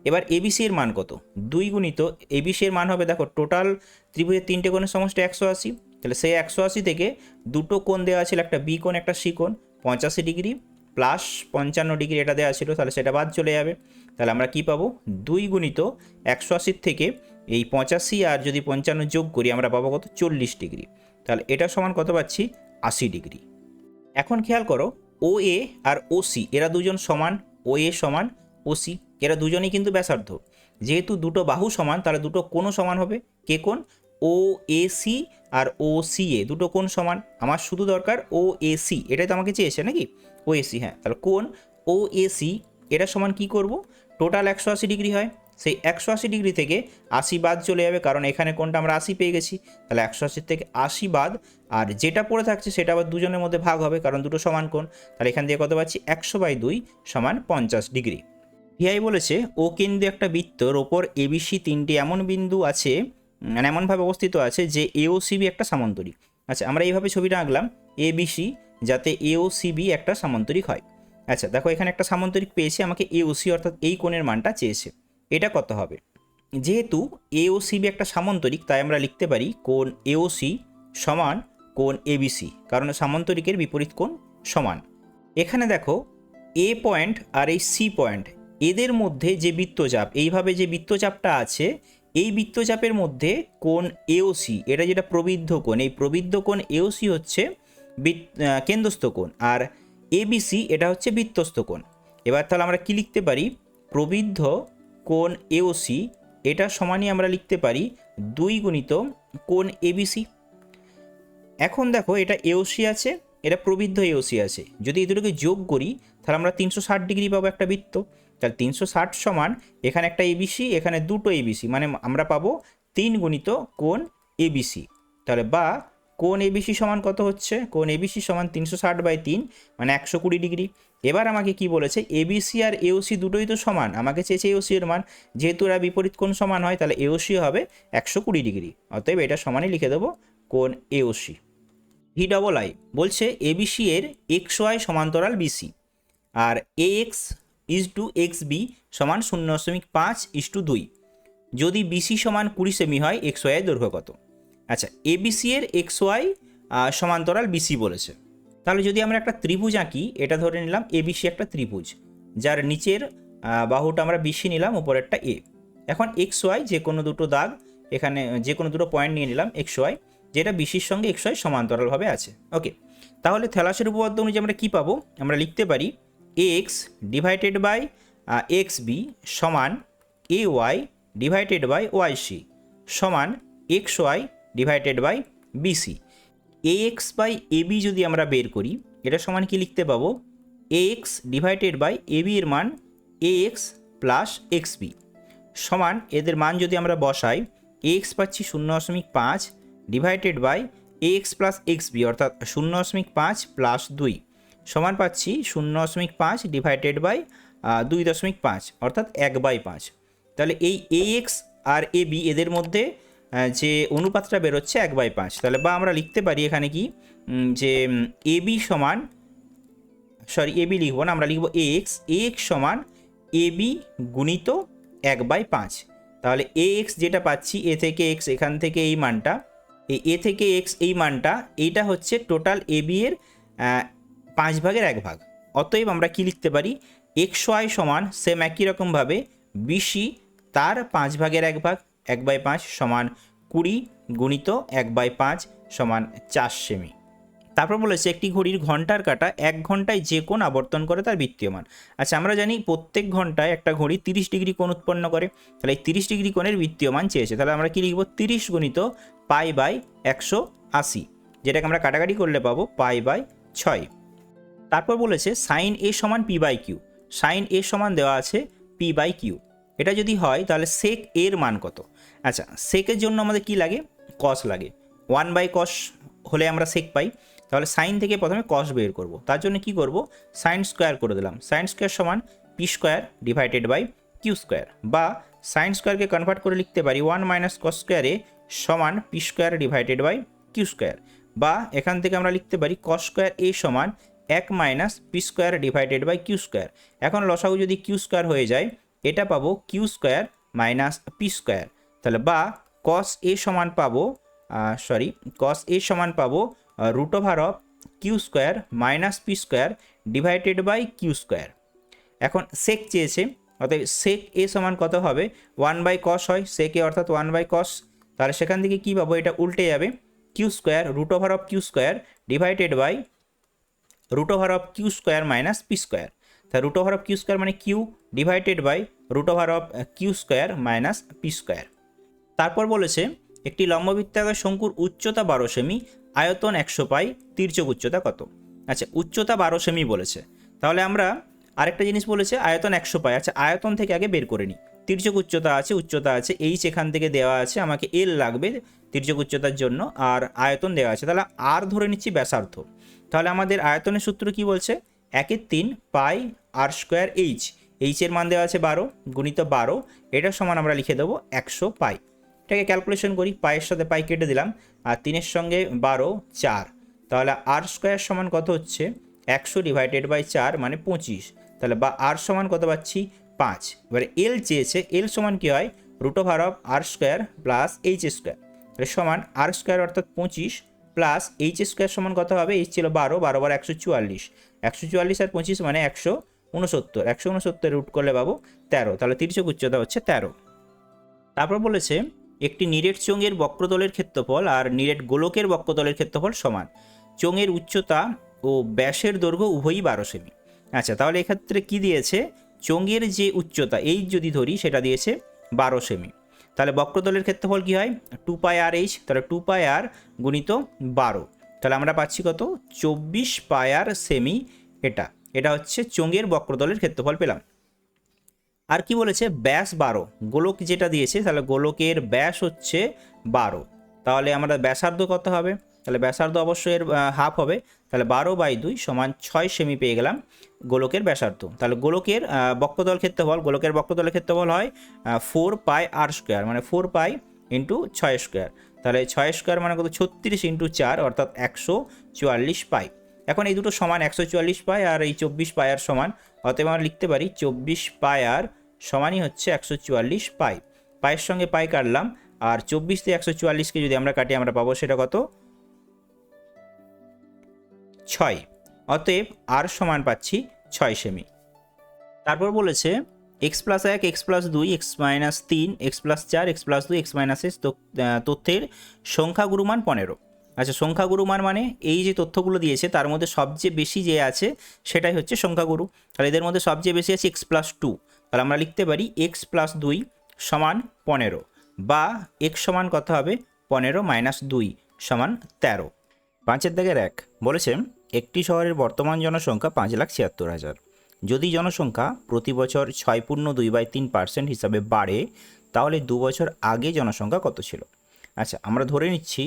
এবার এবিসি এর মান কত, 2 গুণিত এবিসি এর মান হবে দেখো টোটাল ত্রিভুজের 3টে কোণের সমষ্টি 180, তাহলে সেই 180 থেকে দুটো কোণ দেওয়া ছিল, একটা বি কোণ একটা সি কোণ, 85 ডিগ্রি প্লাস 55 ডিগ্রি এটা দেওয়া ছিল, তাহলে সেটা বাদ চলে যাবে। তাহলে আমরা কি পাবো 2 গুণিত 180 থেকে এই 85 আর যদি 55 যোগ করি আমরা পাবো কত 40 ডিগ্রি, তাহলে এটা সমান কত পাচ্ছি 80 ডিগ্রি। এখন খেয়াল করো ও এ আর ও সি এরা দুজন সমান, ও এ সমান ও সি এরা দুজনেই কিন্তু ব্যাসার্ধ, যেহেতু দুটো বাহু সমান তাহলে দুটো কোণও সমান হবে, কে কোণ ও A C R O C এ দুটো কোণ সমান, আমার শুধু দরকার ও এ সি, এটাই তো আমাকে চেয়েছে নাকি ও এ সি, হ্যাঁ তাহলে কোণ ও এ সি এটা সমান কি করব টোটাল 180 ডিগ্রি হয়, সেই 180 ডিগ্রি থেকে 80 বাদ চলে যাবে কারণ এখানে কোণটা আমরা 80 পেয়ে গেছি, তাহলে 180 থেকে 80 বাদ আর যেটা পড়ে থাকছে সেটা আবার দুজনের মধ্যে ভাগ হবে কারণ দুটো সমান কোণ, তাহলে এখান থেকে কত পাচ্ছি 100/2 সমান 50 ডিগ্রি। ভিআই বলেছে ও কেন্দ্রে একটা বৃত্তর ওপর এবিসি 3টি এমন বিন্দু আছে মানে এমনভাবে অবস্থিত আছে যে এওসিবি একটা সামান্তরিক। আচ্ছা আমরা এইভাবে ছবিটা আঁকলাম এবিসি যাতে এওসিবি একটা সামান্তরিক হয়। আচ্ছা দেখো এখানে একটা সামান্তরিক পেয়েছে, আমাকে এওসি অর্থাৎ এই কোণের মানটা চেয়েছে, এটা কত হবে, যেহেতু এওসিবি একটা সামান্তরিক তাই আমরা লিখতে পারি কোণ এওসি সমান কোণ এবিসি, কারণ সামান্তরিকের বিপরীত কোণ সমান। এখানে দেখো এ পয়েন্ট আর এই সি পয়েন্ট এদের মধ্যে যে বৃত্তচাপ এইভাবে যে বৃত্তচাপটা আছে এই বৃত্তচাপের মধ্যে কোণ এওসি এটা যেটা প্রবৃদ্ধ কোণ, এই প্রবৃদ্ধ কোণ এওসি হচ্ছে কেন্দ্রস্থ কোণ আর এবিসি এটা হচ্ছে বৃত্তস্থ কোণ। এবার তাহলে আমরা কি লিখতে পারি প্রবৃদ্ধ কোণ এওসি এটা সমানই আমরা লিখতে পারি 2 গুণিত কোণ এবিসি। এখন দেখো এটা এওসি আছে এটা প্রবৃদ্ধ এওসি আছে, যদি এই দুটোকে যোগ করি তাহলে আমরা 360 ডিগ্রি পাবো একটা বৃত্ত। তাহলে 360 সমান এখানে একটা এবিসি, এখানে দুটো এবিসি, মানে আমরা পাবো 3 গুণিত কোণ এবিসি। তাহলে বা কোণ এবিসি সমান কত হচ্ছে, কোণ এবিসি সমান 360/3 মানে 120 ডিগ্রি। এবার আমাকে কি বলেছে, এবিসি আর এওসি দুটোই তো সমান, আমাকে চেয়েছে এওসি এর মান, যেহেতু এরা বিপরীত কোণ সমান হয় তাহলে এওসি হবে 120 ডিগ্রি, অতএব এটা সমানই লিখে দেবো কোণ এওসি। VII বলছে এবিসি এর এক্স ওয়াই সমান্তরাল বিসি, আর AX = XB সমান 0.5:2। যদি বিসি সমান 20 সেমি হয় এক্স ওয়াই এর দৈর্ঘ্য কত? আচ্ছা, এবিসি এর এক্স ওয়াই সমান্তরাল বিসি বলেছে। তাহলে যদি আমরা একটা ত্রিভুজ আঁকি, এটা ধরে নিলাম এবিসি একটা ত্রিভুজ, যার নিচের বাহুটা আমরা বিসি নিলাম, উপরেরটা এ। এখন এক্স ওয়াই যে কোনো দুটো দাগ, এখানে যে কোনো দুটো পয়েন্ট নিয়ে নিলাম এক্স ওয়াই, যেটা বিসির সঙ্গে এক্স ওয়াই সমান্তরালভাবে আছে। ওকে, তাহলে থ্যালাসের উপপাদ্য অনুযায়ী আমরা কী পাবো, আমরা লিখতে পারি X divided by X B সমান A Y divided by Y C সমান X Y divided by BC. X by AB যদি আমরা বের করি, এটা সমান কি লিখতে পাবো, এক্স ডিভাইডেড বাই এবি এর মান এক্স প্লাস এক্স বি সমান, এদের মান যদি আমরা বসাই, এক্স পাচ্ছি 0.5 divided by x plus x b অর্থাৎ 0.5 প্লাস 2 সমান পাচ্ছি 0.5 ডিভাইডেড বাই 2.5 অর্থাৎ 1/5। তাহলে এই এক্স আর এ বি এদের মধ্যে যে অনুপাতটা বেরোচ্ছে 1/5। তাহলে বা আমরা লিখতে পারি এখানে কি, যে এবি সমান, সরি এবি লিখবো না, আমরা লিখবো এক্স সমান এবি গুণিত 1/5। তাহলে এক্স যেটা পাচ্ছি, এ থেকে এক্স এখান থেকে এই মানটা, এই এ থেকে এক্স এই মানটা, এইটা হচ্ছে টোটাল এবি এর 5/1 অতএব আমরা কি লিখতে পারি, এক্স ওয়াই সমান সেম একই রকমভাবে বিসি তার 5/1 1/5 সমান 20 গুণিত 1/5 সমান 4 সেমি। তারপর বলেছে একটি ঘড়ির ঘন্টার কাঁটা 1 ঘন্টায় যে কোণ আবর্তন করে তার বৃত্তীয় মান। আচ্ছা, আমরা জানি প্রত্যেক ঘন্টায় একটা ঘড়ি 30 ডিগ্রি কোণ উৎপন্ন করে, তাহলে এই 30 ডিগ্রি কোণের বৃত্তীয় মান চেয়েছে। তাহলে আমরা কি লিখব, 30 গুণিত π/180, যেটাকে আমরা কাটাকাটি করলে পাবো π/6। তারপর বলেছে সাইন এ সমান p/q, সাইন এ সমান দেওয়া আছে p/q। এটা যদি হয় তাহলে সেক এর মান কত? আচ্ছা, সেকের জন্য আমাদের কি লাগে, কস লাগে, 1/cos হলে আমরা সেক পাই। তাহলে সাইন থেকে প্রথমে কস বের করব, তার জন্য কি করব, সাইন স্কোয়ার করে দিলাম, সাইন স্কোয়ার সমান p² ডিভাইডেড বাই q², বা সাইন স্কোয়ারকে কনভার্ট করে লিখতে পারি 1 - cos স্কোয়ার এ সমান p² ডিভাইডেড বাই q², বা এখান থেকে আমরা লিখতে পারি cos স্কোয়ার এ সমান 1 - p² ডিভাইডেড বাই q²। এখন লসাগু যদি q² হয়ে যায়, এটা পাবো q² মাইনাস p²। তাহলে বা cos a সমান পাবো cos a সমান পাবো √q² minus p² divided by q²। এখন সেক চেয়েছে, অর্থাৎ সেক এ সমান কত হবে, 1/cos হয় সেক এ অর্থাৎ 1/cos। তাহলে সেখান থেকে কী পাবো, এটা উল্টে যাবে, q² √q² divided by √q² minus p²। তাহলে √q² মানে q divided by √q² minus p²। তারপর বলেছে একটি লম্ববৃত্তাকার শঙ্কুর উচ্চতা 12 সেমি, আয়তন 100 পাই, তির্যক উচ্চতা কত? আচ্ছা, উচ্চতা 12 সেমি বলেছে, তাহলে আমরা আরেকটা জিনিস বলেছে আয়তন 100 পাই। আচ্ছা, আয়তন থেকে আগে বের করে নিই, তির্যক উচ্চতা আছে এইচ এখান থেকে দেওয়া আছে, আমাকে এল লাগবে তির্যক উচ্চতার জন্য, আর আয়তন দেওয়া আছে, তাহলে আর ধরে নিচ্ছি ব্যাসার্ধ। তাহলে আমাদের আয়তনের সূত্র কি বলছে, 1/3 পাই r² এইচ এর মান দেওয়া আছে 12 গুণিত 12, এটা সমান আমরা লিখে দেবো 100 পাই। এটাকে ক্যালকুলেশন করি, পায়ের সাথে পাই কেটে দিলাম, আর 3-এর সঙ্গে 12 4, তাহলে r² সমান কত হচ্ছে 100 ডিভাইডেড বাই 4 মানে 25। তাহলে বা r সমান কত পাচ্ছি 5। এবারে এল চেয়েছে, এল সমান কী হয়, √r² প্লাস h², তাহলে সমান r² অর্থাৎ 25 প্লাস h² সমান কত হবে, এইচ ছিল 12, 12 বার 144, 144 আর 25 মানে 169, 169 রুট করলে পাবো 13, তাহলে তির্যক উচ্চতা হচ্ছে 13। তারপর বলেছে একটি নিরেট চোঙের বক্রতলের ক্ষেত্রফল আর নিরেট গোলকের বক্রতলের ক্ষেত্রফল সমান, চোঙের উচ্চতা ও ব্যাসের দৈর্ঘ্য উভয়ই 12 সেমি। আচ্ছা, তাহলে এক্ষেত্রে কি দিয়েছে, চোঙের যে উচ্চতা এই যদি ধরি সেটা দিয়েছে 12 সেমি, তাহলে বক্রতলের ক্ষেত্রফল কি হয় 2πr/h, তাহলে 2πr গুণিত 12, তাহলে আমরা পাচ্ছি কত, 24 পায়ার সেমি। এটা এটা হচ্ছে চোঙের বক্রতলের ক্ষেত্রফল পেলাম। আর কি বলেছে, ব্যাস 12, গোলক যেটা দিয়েছে, তাহলে গোলকের ব্যাস হচ্ছে 12, তাহলে আমরা ব্যাসার্ধ কত হবে, তাহলে ব্যাসার্ধ অবশ্যই এর হাফ হবে, তাহলে 12/2 সমান 6 সেমি পেয়ে গেলাম গোলকের ব্যাসার্ধ। তাহলে গোলকের বক্রতল ক্ষেত্রফল, গোলকের বক্রতলের ক্ষেত্রফল হয় 4 পাই আর স্কোয়ার, মানে 4 পাই ইন্টু 6 স্কোয়ার, তাহলে 6 স্কোয়ার মানে কত, 36 ইন্টু 4 অর্থাৎ 144 পাই। এখন এই দুটো সমান, 144 পাই আর এই 24 পাই আর সমান, অতএব আমরা লিখতে পারি 24 পাই আর সমানই হচ্ছে 144 পাই। পায়ের সঙ্গে পাই কাটলাম, আর 24 দিয়ে 144কে যদি আমরা কাটি আমরা পাবো সেটা কত, 6। অতএব আর সমান পাচ্ছি 6 সেমি। তারপর বলেছে x plus 1, x plus 2, x minus 3, x plus 4, x plus 2, x minus x তথ্যের সংখ্যাগুরু মান 15। আচ্ছা, সংখ্যাগুরু মান মানে এই যে তথ্যগুলো দিয়েছে তার মধ্যে সবচেয়ে বেশি যে আছে সেটাই হচ্ছে সংখ্যাগুরু। তাহলে এদের মধ্যে সবচেয়ে বেশি আছে এক্স প্লাস 2, তাহলে আমরা লিখতে পারি এক্স প্লাস 2 সমান 15, বা এক্স সমান কত হবে, 15 মাইনাস 2 সমান 13। 5-এর দাগের 1 বলেছে একটি শহরের বর্তমান জনসংখ্যা 5,76,000। যদি জনসংখ্যা প্রতি বছর 6.2/3% হিসাবে বাড়ে, তাহলে 2 বছর আগে জনসংখ্যা কত ছিল। আচ্ছা, আমরা ধরে নিচ্ছি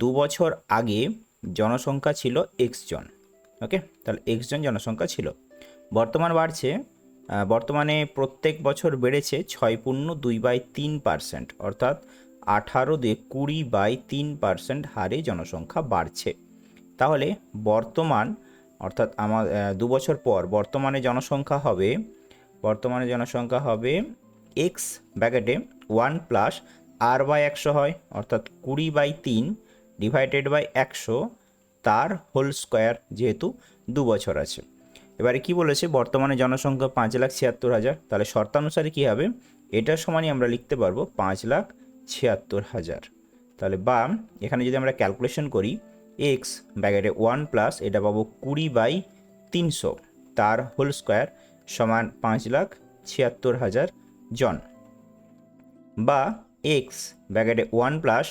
2 বছর আগে জনসংখ্যা ছিল এক্স জন। ওকে, তাহলে এক্স জন জনসংখ্যা ছিল, বর্তমান বাড়ছে, বর্তমানে প্রত্যেক বছর বেড়েছে 6.2/3%, অর্থাৎ 18 দিয়ে 20/3% হারে জনসংখ্যা বাড়ছে। তাহলে বর্তমান, অর্থাৎ আমার 2 বছর পর বর্তমানে জনসংখ্যা হবে এক্স ব্র্যাকেটে 1 প্লাস আর বাই 100 হয়, অর্থাৎ 20/3 ডিভাইডেড বাই 100 তার হোল স্কোয়ার, যেহেতু 2 বছর আছে। এবারে কি বলেছে, বর্তমানে জনসংখ্যা 5,76,000, তাহলে শর্তানুসারে কী হবে, এটার সমানই আমরা লিখতে পারবো 5,76,000। তাহলে বা এখানে যদি আমরা ক্যালকুলেশন করি, এক্স ব্র্যাকেটে 1 প্লাস এটা পাবো 20/300 তার হোল স্কোয়ার সমান 5,76,000 জন, বা এক্স ব্র্যাকেটে 1 প্লাস,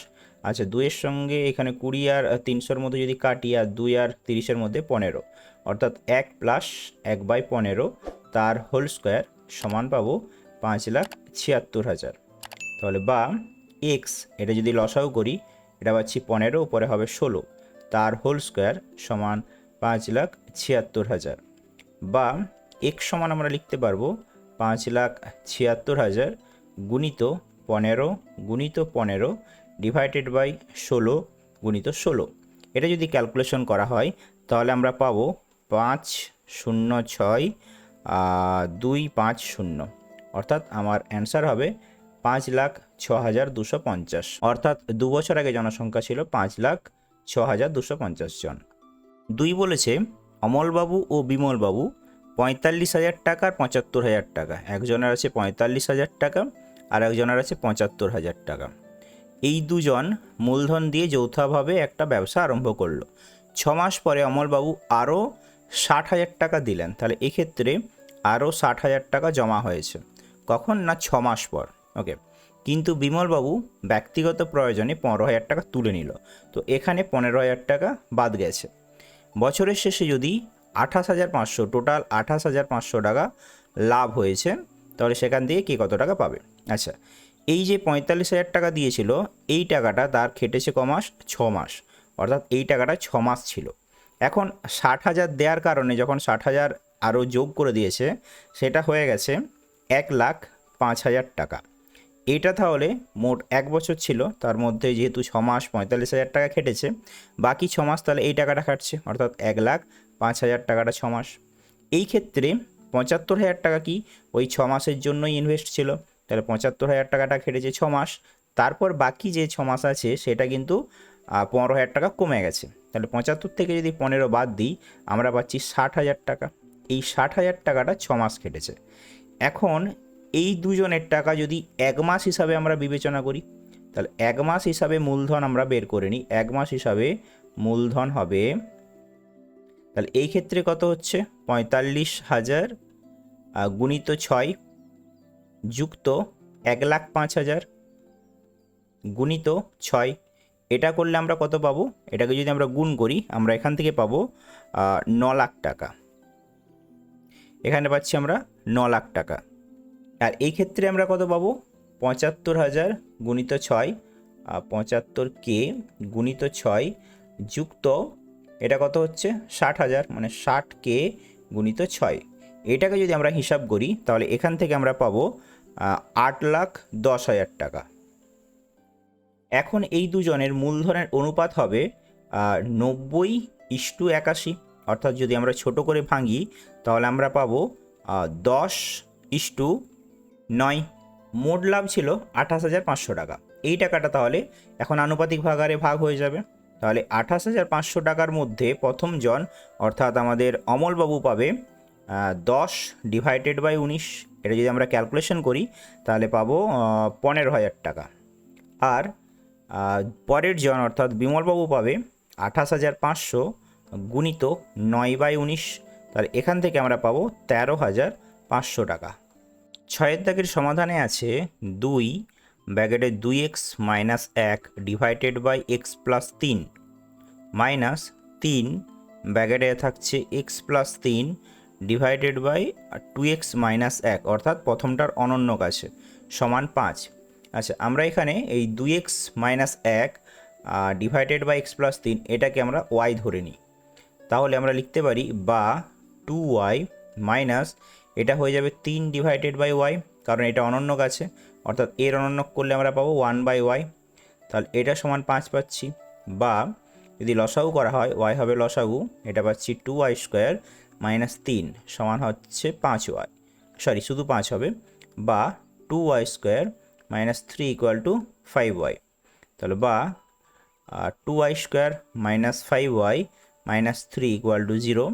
আচ্ছা 2-এর সঙ্গে এখানে 20 আর 300-র মধ্যে যদি কাটি, আর 2 আর 30-এর মধ্যে 15, অর্থাৎ 1 প্লাস 1/15 তার হোল স্কোয়ার সমান পাবো 5,76,000। তাহলে বা এক্স এটা যদি লসাও করি, এটা পাচ্ছি 15, উপরে হবে 16 তার হোল স্কোয়ার সমান 5,76,000, বা এক্স সমান আমরা লিখতে পারবো 5,76,000 গুণিত 15 ডিভাইডেড বাই 16 গুণিত 16। এটা যদি ক্যালকুলেশন করা হয় তাহলে আমরা পাবো 506,250, অর্থাৎ আমার অ্যান্সার হবে 5,06,250, অর্থাৎ 2 বছর আগে জনসংখ্যা ছিল 5,06,250 জন। 2 বলেছে অমলবাবু ও বিমলবাবু 45,000 টাকা আর 75,000 টাকা, একজনের আছে 45,000 টাকা আর একজনের আছে 75,000 টাকা। এই দুজন মূলধন দিয়ে যৌথভাবে একটা ব্যবসা আরম্ভ করলো। 6 মাস পরে অমলবাবু আরও 60,000 টাকা দিলেন, তাহলে এক্ষেত্রে আরও 60,000 টাকা জমা হয়েছে, কখন না 6 মাস পর। ওকে, কিন্তু বিমলবাবু ব্যক্তিগত প্রয়োজনে 15,000 টাকা তুলে নিল, তো এখানে 15,000 টাকা বাদ গেছে। বছরের শেষে যদি 28,500, টোটাল 28,500 টাকা লাভ হয়েছে, তাহলে সেখান থেকে কে কত টাকা পাবে। আচ্ছা, এই যে 45,000 টাকা দিয়েছিল, এই টাকাটা তার খেটেছে ক মাস, 6 মাস, অর্থাৎ এই টাকাটা 6 মাস ছিল। এখন 60,000 দেওয়ার কারণে যখন 60,000 আরও যোগ করে দিয়েছে, সেটা হয়ে গেছে 1,05,000 টাকা। এটা তাহলে মোট 1 বছর ছিল, তার মধ্যে যেহেতু 6 মাস 45,000 টাকা খেটেছে, বাকি 6 মাস তাহলে এই টাকাটা খাটছে, অর্থাৎ 1,05,000 টাকাটা 6 মাস। এই ক্ষেত্রে 75,000 টাকা কি ওই 6 মাসের জন্যই ইনভেস্ট ছিল, তাহলে 75,000 টাকাটা খেটেছে 6 মাস, তারপর বাকি যে 6 মাস আছে সেটা কিন্তু 15,000 টাকা কমে গেছে। তাহলে 75 থেকে যদি 15 বাদ দিই আমরা পাচ্ছি 60,000 টাকা। এই 60,000 টাকাটা 6 মাস খেটেছে। এখন এই দুজনের টাকা যদি 1 মাস হিসাবে আমরা বিবেচনা করি, তাহলে 1 মাস হিসাবে মূলধন আমরা বের করে নিই, 1 মাস হিসাবে মূলধন হবে, তাহলে এই ক্ষেত্রে কত হচ্ছে, 45,000 গুণিত 6 যুক্ত 1,05,000 গুণিত 6, এটা করলে আমরা কত পাবো, এটাকে যদি আমরা গুণ করি আমরা এখান থেকে পাবো 9 লাখ টাকা, এখানে পাচ্ছি আমরা 9 লাখ টাকা। আর এই ক্ষেত্রে আমরা কত পাবো, 75,000 গুণিত 6, 75K গুণিত 6 যুক্ত এটা কত হচ্ছে 60,000, মানে 60K গুণিত 6। এটাকে যদি আমরা হিসাব করি তাহলে এখান থেকে আমরা পাবো 8,10,000 টাকা। এখন এই দুজনের মূলধনের অনুপাত হবে 90:81, অর্থাৎ যদি আমরা ছোট করে ভাঙি তাহলে আমরা পাবো 10:9। মোট লাভ ছিল 28,500 টাকা। এই টাকাটা তাহলে এখন আনুপাতিক ভাগারে ভাগ হয়ে যাবে। তাহলে 28,500 টাকার মধ্যে প্রথম জন অর্থাৎ আমাদের অমলবাবু পাবে 10/19। এটা যদি আমরা ক্যালকুলেশন করি তাহলে পাবো 15,000 টাকা। আর পরের জন অর্থাৎ বিমলবাবু পাবে 28,500 গুণিত 9/19, তাহলে এখান থেকে আমরা পাবো 13,500 টাকা। 6 দাগের সমাধানে আছে 2 ব্র্যাকেটে 2x - 1 divided by x plus 3 minus 3 ব্র্যাকেটে থাকছে x plus 3 divided by 2x - 1, অর্থাৎ প্রথমটার অনন্যক আছে, সমান 5। আচ্ছা, আমরা এখানে এই 2x - 1 divided by x plus 3 এটাকে আমরা y ধরে নিই, তাহলে আমরা লিখতে পারি বা 2y মাইনাস এটা হয়ে যাবে 3 ডিভাইডেড বাই y, কারণ এটা অনন্যক আছে, অর্থাৎ এর অনন্যক করলে আমরা পাবো 1/y, তাহলে এটা সমান 5 পাচ্ছি। বা যদি লসাগু করা হয় y হবে লসাগু, এটা পাচ্ছি 2y² মাইনাস 3 সমান হচ্ছে 5y, সরি শুধু 5 হবে, বা 2y² minus 3 equal to 5y। তাহলে বা 2y² minus 5y minus 3 equal to 0।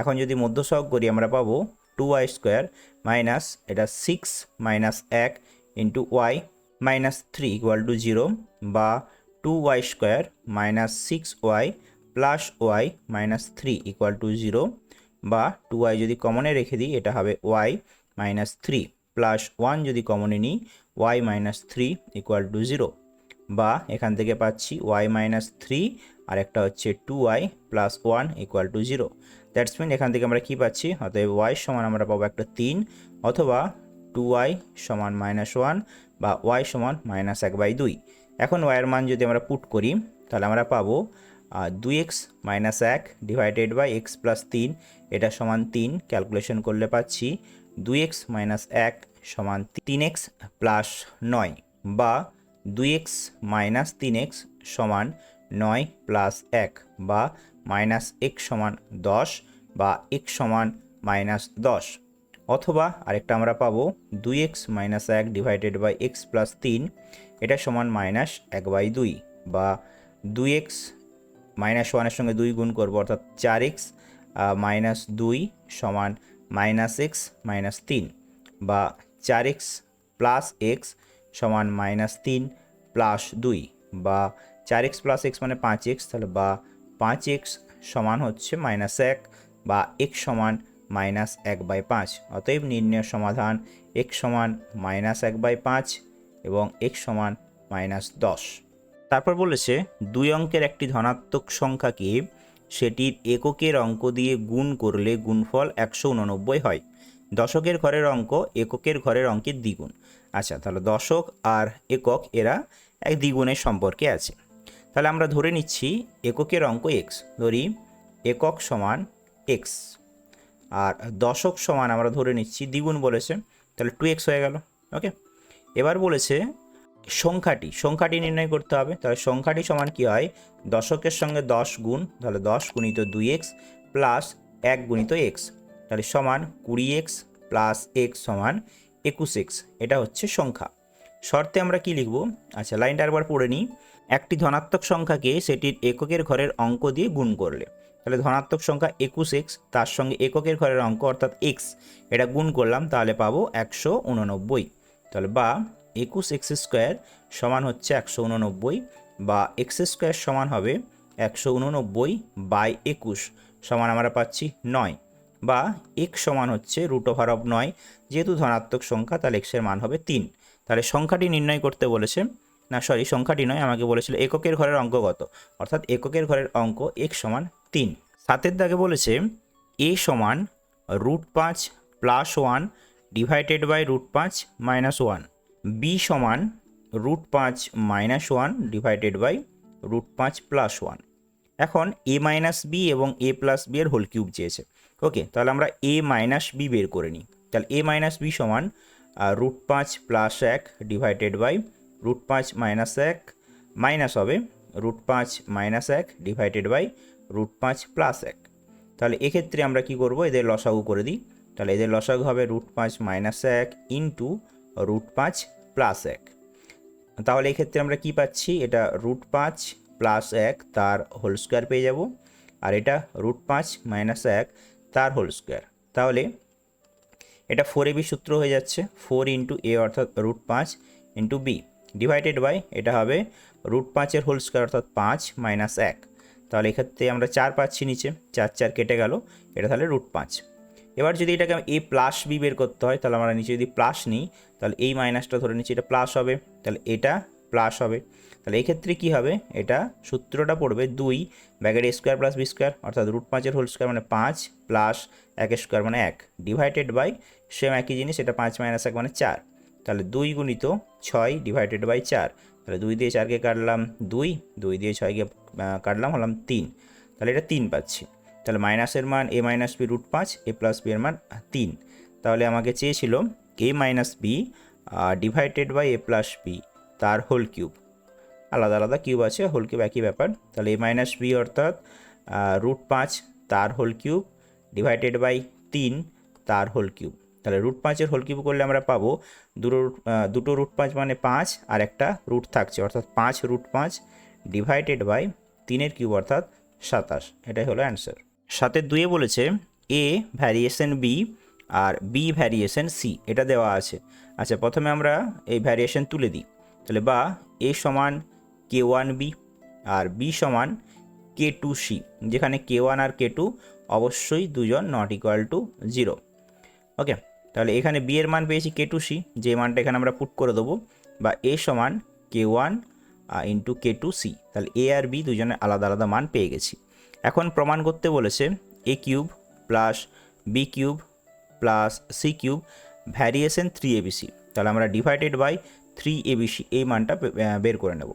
এখন যদি মধ্যসহগ করি আমরা পাবো 2y² মাইনাস এটা 6 minus 1 into y minus 3 equal to 0, বা 2y² minus 6y plus y minus 3 equal to 0, বা 2y যদি কমনে রেখে দিই এটা হবে y মাইনাস 3 প্লাস 1 যদি কমনে নিই y মাইনাস 3 ইকুয়াল টু 0, বা এখান থেকে পাচ্ছি y মাইনাস 3 আর একটা হচ্ছে 2y plus 1 equal to 0। That's mean এখান থেকে আমরা কি পাচ্ছি, অতএব y সমান আমরা পাবো একটা 3, অথবা 2y সমান -1 বা y সমান -1/2। এখন y এর মান যদি আমরা পুট করি তাহলে আমরা পাবো 2x - 1 divided by x plus 3 এটা সমান 3, ক্যালকুলেশন করলে পাচ্ছি 2x - 1 সমান 3x প্লাস 9, বা 2x মাইনাস 3x সমান 9 প্লাস 1, বা মাইনাস x সমান 10 বা x সমান -10, অথবা আরেকটা আমরা পাবো 2x - 1 divided by x plus 3 এটা সমান -1/2, বা 2x -1 সঙ্গে 2 গুণ করবো অর্থাৎ 4x মাইনাস 2 সমান -x মাইনাস 3, বা 4x প্লাস x সমান -3 প্লাস 2, বা 4x প্লাস x মানে 5x, তাহলে বা 5x সমান হচ্ছে -1 বা x সমান -1/5। অতএব নির্ণয় সমাধান x সমান -1/5 এবং x সমান -10। তারপর বলেছে 2 অঙ্কের একটি ধনাত্মক সংখ্যাকে সেটির এককের অঙ্ক দিয়ে গুণ করলে গুণফল 189 হয়। দশকের ঘরের অঙ্ক এককের ঘরের অঙ্কের দ্বিগুণ। আচ্ছা, তাহলে দশক আর একক এরা এক দ্বিগুণের সম্পর্কে আছে। তাহলে আমরা ধরে নিচ্ছি এককের অঙ্ক x, ধরি একক সমান x, আর দশক সমান আমরা ধরে নিচ্ছি দ্বিগুণ বলেছে, তাহলে 2x হয়ে গেল। ওকে, এবার বলেছে সংখ্যাটি নির্ণয় করতে হবে। তাহলে সংখ্যাটি সমান কি হয়, দশকের সঙ্গে 10 গুণ, তাহলে 10 গুণিত 2x প্লাস 1 গুণিত x, তাহলে সমান 20x প্লাস x সমান 21x। এটা হচ্ছে সংখ্যা। শর্তে আমরা কি লিখব, আচ্ছা লাইনটা একবার পড়ে নিই। একটি ধনাত্মক সংখ্যাকে সেটির এককের ঘরের অঙ্ক দিয়ে গুণ করলে, তাহলে ধনাত্মক সংখ্যা 21x তার সঙ্গে এককের ঘরের অঙ্ক অর্থাৎ x এটা গুণ করলাম, তাহলে পাবো 189। তাহলে বা 21x² সমান হচ্ছে 189, বা x² সমান হবে 189/21 সমান আমরা পাচ্ছি 9, বা x সমান হচ্ছে √9, যেহেতু ধনাত্মক সংখ্যা তাহলে x এর মান হবে 3। তাহলে সংখ্যাটি নির্ণয় করতে বলেছে, না সরি, সংখ্যাটি নয়, আমাকে বলেছিল এককের ঘরের অঙ্ক কত, অর্থাৎ এককের ঘরের অঙ্ক x সমান 3। 7 দাগে বলেছে a সমান √5 + 1 ডিভাইডেড বাই √5 - 1, b সমান √5 - 1 ডিভাইডেড বাই √5 + 1। এখন a মাইনাস বি এবং a প্লাস বি এর হোল কিউব চেয়েছে। ওকে, তাহলে আমরা a মাইনাস বি বের করে নিই। তাহলে a মাইনাস বি সমান √5 + 1 ডিভাইডেড বাই √5 - 1 মাইনাস হবে √5 - 1 ডিভাইডেড বাই √5 + 1। তাহলে এক্ষেত্রে আমরা কি করব, এদের লসাগু করে দিই। তাহলে এদের লসাগু হবে √5 - 1 ইন্টু √5 + 1। তাহলে এক্ষেত্রে আমরা কি পাচ্ছি, এটা √5 + 1 তার হোল স্কোয়ার পেয়ে যাব, আর এটা √5 - 1 তার হোল স্কোয়ার। তাহলে এটা 4ab সূত্র হয়ে যাচ্ছে, 4 ইন্টু এ অর্থাৎ √5 ইন্টু বি ডিভাইডেড বাই এটা হবে √5 এর হোল স্কোয়ার অর্থাৎ 5 - 1। তাহলে এক্ষেত্রে আমরা 4 পাচ্ছি নিচে, 4 4 কেটে গেল, এটা তাহলে √5। এবার যদি এটাকে a প্লাস বি বের করতে হয়, তাহলে আমরা নিচে যদি প্লাস নিই, তাহলে এই মাইনাসটা ধরে নিচ্ছি, এটা প্লাস হবে, তাহলে এটা প্লাস হবে। তাহলে এই ক্ষেত্রে কী হবে, এটা সূত্রটা পড়বে 2 ব্যাগের a square plus B square অর্থাৎ √5 এর হোল স্কোয়ার মানে 5 প্লাস 1 স্কোয়ার মানে 1 ডিভাইডেড বাই সেম একই জিনিস, এটা 5 - 1 মানে 4। তাহলে 2 গুণিত 6 ডিভাইডেড বাই 4। তাহলে 2 দিয়ে 4কে কাটলাম 2, 2 দিয়ে 6কে কাটলাম হলাম 3। তাহলে এটা 3 পাচ্ছি। তাহলে মাইনাসের মান a minus b √5, a plus b এর মান 3। তাহলে আমাকে চেয়েছিল a minus b divided by a plus b তার হোল কিউব। আলাদা আলাদা কিউব আছে, হোল কিউব একই ব্যাপার। তাহলে a মাইনাস বি অর্থাৎ √5 তার হোল কিউব ডিভাইডেড বাই 3 তার হোল কিউব। তাহলে √5 এর হোল কিউব করলে আমরা পাবো দুটো √5 মানে 5, আর একটা রুট থাকছে অর্থাৎ 5 √5 ডিভাইডেড বাই 3 কিউব অর্থাৎ 27। এটাই হলো অ্যান্সার। 7-2 বলেছে a ভ্যারিয়েশন বি আর বি ভ্যারিয়েশন সি, এটা দেওয়া আছে। আচ্ছা, প্রথমে আমরা এই ভ্যারিয়েশন তুলে দিই। তাহলে বা a সমান k1b আর b সমান k2c, যেখানে k1 আর k2 অবশ্যই দুজন নট ইকুয়াল টু 0। ওকে, তাহলে এখানে b এর মান পেয়েছি k2c, যে মানটা এখানে আমরা পুট করে দেবো, বা a সমান k1 ইন্টু k2c। তাহলে a আর b দুজনের আলাদা আলাদা মান পেয়ে গেছি। এখন প্রমাণ করতে বলেছে a cube plus b cube plus c cube variation 3abc। তাহলে আমরা ডিভাইডেড বাই 3abc এই মানটা বের করে নেব।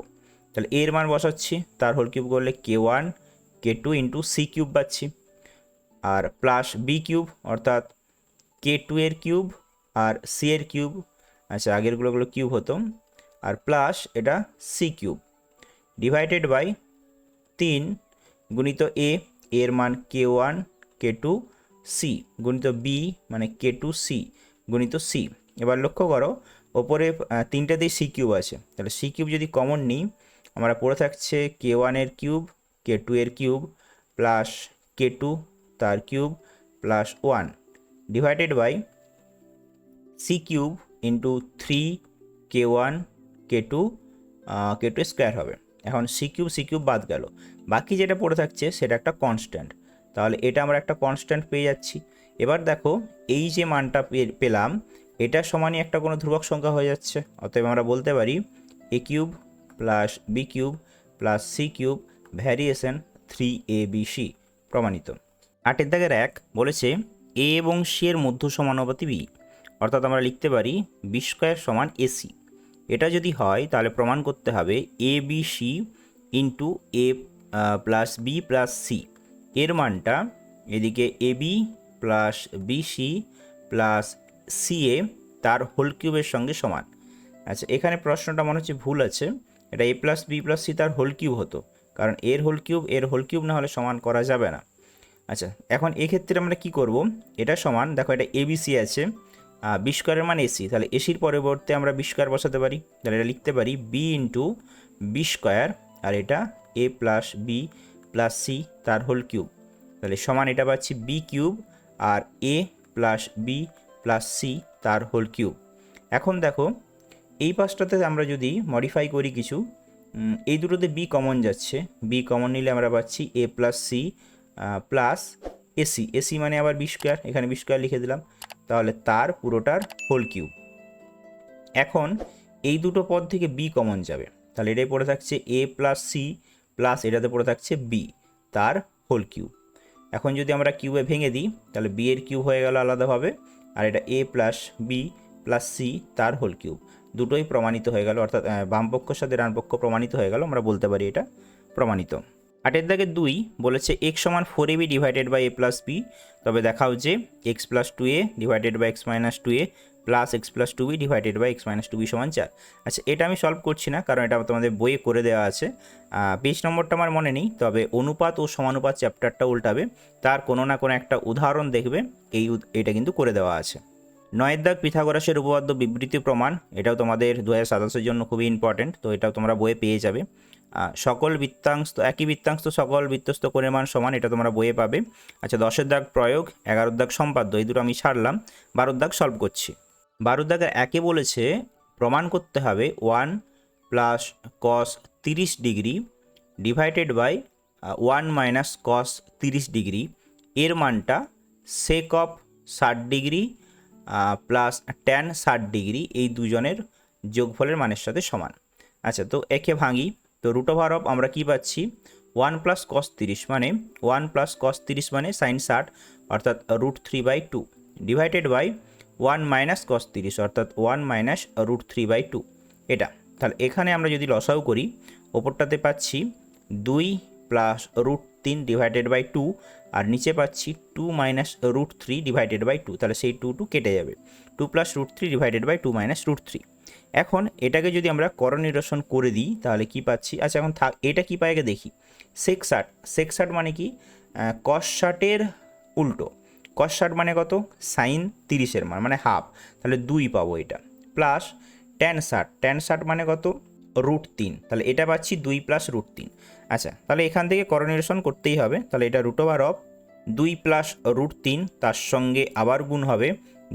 তাহলে এর মান বসাচ্ছি, তার হোল কিউব করলে k1 k2 into C cube পাচ্ছি, আর প্লাস বি কিউব অর্থাৎ k2 এর কিউব আর সি এর কিউব, আচ্ছা আগেরগুলো কিউব হতো, আর প্লাস এটা সি কিউব ডিভাইডেড বাই 3 গুণিত এ, এর মান k1 k2 সি গুণিত বি মানে k2 সি গুণিত সি। এবার লক্ষ্য করো ওপরে তিনটাতেই সি কিউব আছে, তাহলে সি কিউব যদি কমন নিই, আমরা পড়ে থাকছে k1 এর কিউব k2 এর কিউব প্লাস k2 তার cube plus 1 divided by c cube into 3k1 k2 k2 square হবে। এখন সি কিউব বাদ গেল, বাকি যেটা পড়ে থাকছে সেটা একটা কনস্ট্যান্ট। তাহলে এটা আমরা একটা কনস্ট্যান্ট পেয়ে যাচ্ছি। এবার দেখো এই যে মানটা পেলাম, এটা সমানই একটা কোনো ধ্রুবক সংখ্যা হয়ে যাচ্ছে। অতএব আমরা বলতে পারি a cube plus b cube plus c cube variation 3abc প্রমাণিত। 8-এর 1 বলেছে a এবং সি এর মধ্য সমানুপাতি b, অর্থাৎ আমরা লিখতে পারি বি স্কোয়ার সমান এসি। এটা যদি হয় তাহলে প্রমাণ করতে হবে A B C into A plus B plus C এর মানটা এদিকে A B plus B C plus C A তার হোল কিউবের সঙ্গে সমান। আচ্ছা, এখানে প্রশ্নটা মনে হচ্ছে ভুল আছে, এটা এ প্লাস বি প্লাস সি তার হোল কিউব হতো, কারণ এর হোল কিউব না হলে সমান করা যাবে না। আচ্ছা, এখন এক্ষেত্রে আমরা কি করব, এটা সমান দেখো এটা এবিসি আছে, বি স্কোয়ারের মান এসি, তাহলে এসির পরিবর্তে আমরা বি স্কোয়ার বসাতে পারি। তাহলে এটা লিখতে পারি বি ইন্টু বি স্কোয়ার, আর এটা এ প্লাস বি প্লাস সি তার হোল কিউব। তাহলে সমান এটা পাচ্ছি বি কিউব আর এ প্লাস বি প্লাস সি তার হোল কিউব। এখন দেখো এই পাশটাতে আমরা যদি মডিফাই করি কিছু, এই দুটোতে বি কমন যাচ্ছে, বি কমন নিলে আমরা পাচ্ছি A plus C plus AC, AC মানে আবার বি স্কোয়ার, এখানে বি স্কোয়ার লিখে দিলাম, তাহলে তার পুরোটার হোল কিউব। এখন এই দুটো পদ থেকে বি কমন যাবে, তাহলে এটাই পড়ে থাকছে এ প্লাস সি প্লাস এটাতে পড়ে থাকছে বি তার হোল কিউব। এখন যদি আমরা কিউবে ভেঙে দিই তাহলে বি এর কিউব হয়ে গেল আলাদাভাবে, আর এটা এ প্লাস বি প্লাস সি তার হোল কিউব, দুটোই প্রমাণিত হয়ে গেল, অর্থাৎ বাম পক্ষের সাথে ডান পক্ষ প্রমাণিত হয়ে গেল, আমরা বলতে পারি এটা প্রমাণিত। 8 দাগে 2 বলেছে এক্স সমান 4ab divided by a plus b, তবে দেখাও যে x plus 2a divided by x minus 2a plus x plus 2b divided by x minus 2b সমান 4। আচ্ছা, এটা আমি সলভ করছি না, কারণ এটা তোমাদের বইয়ে করে দেওয়া আছে। পেজ নম্বরটা আমার মনে নেই, তবে অনুপাত ও সমানুপাত চ্যাপ্টারটা উল্টাবে, তার কোনো না কোনো একটা উদাহরণ দেখবে, এটা কিন্তু করে দেওয়া আছে। 9 দাগ পিথাগোরাসের উপপাদ্য বিবৃতি প্রমাণ, এটাও তোমাদের 2027-এর জন্য খুবই ইম্পর্টেন্ট, তো এটাও তোমরা বইয়ে পেয়ে যাবে। সকল বৃত্তাংশ একই বৃত্তাংশ সকল বৃত্তস্থ কোণের মান সমান, এটা তোমরা বইয়ে পাবে। আচ্ছা, 10 দাগ প্রয়োগ, 11 দাগ সম্পাদ্য, এই দুটো আমি ছাড়লাম, 12 দাগ সলভ করছি। 12 দাগের একে বলেছে প্রমাণ করতে হবে 1 plus cos 30 degree divided by 1 minus cos 30 degree এর মানটা sec of 60 degree plus tan 60 degree এই দুজনের যোগফলের মানের সাথে সমান। আচ্ছা, তো একে ভাঙি, তো রুট ওভার অফ আমরা কী পাচ্ছি 1 প্লাস কস 30 মানে 1 প্লাস কস 30 মানে সাইন 60 অর্থাৎ √3/2 ডিভাইডেড বাই 1 মাইনাস কস 30 অর্থাৎ 1 মাইনাস √3/2 এটা। তাহলে এখানে আমরা যদি লসাও করি ওপরটাতে পাচ্ছি 2 প্লাস √3 ডিভাইডেড বাই 2 আর নিচে পাচ্ছি 2 মাইনাস √3 ডিভাইডেড বাই 2, তাহলে সেই 2 কেটে যাবে, 2 প্লাস √3 ডিভাইডেড বাই 2 মাইনাস √3। এখন এটাকে যদি আমরা করণ নিরসন করে দিই তাহলে কি পাচ্ছি, আচ্ছা এখন থাক, এটা কি পাই আগে দেখি। সেক 60 মানে কি কস 60-এর উল্টো, কস 60 মানে কত সাইন 30-এর মান মানে হাফ, তাহলে 2 পাবো এটা, প্লাস ট্যান 60 মানে কত √3, তাহলে এটা পাচ্ছি 2 প্লাস √3। আচ্ছা, তাহলে এখান থেকে করণ নিরসন করতেই হবে, তাহলে এটা রুট ওভার অফ 2 প্লাস √3 তার সঙ্গে আবার গুণ হবে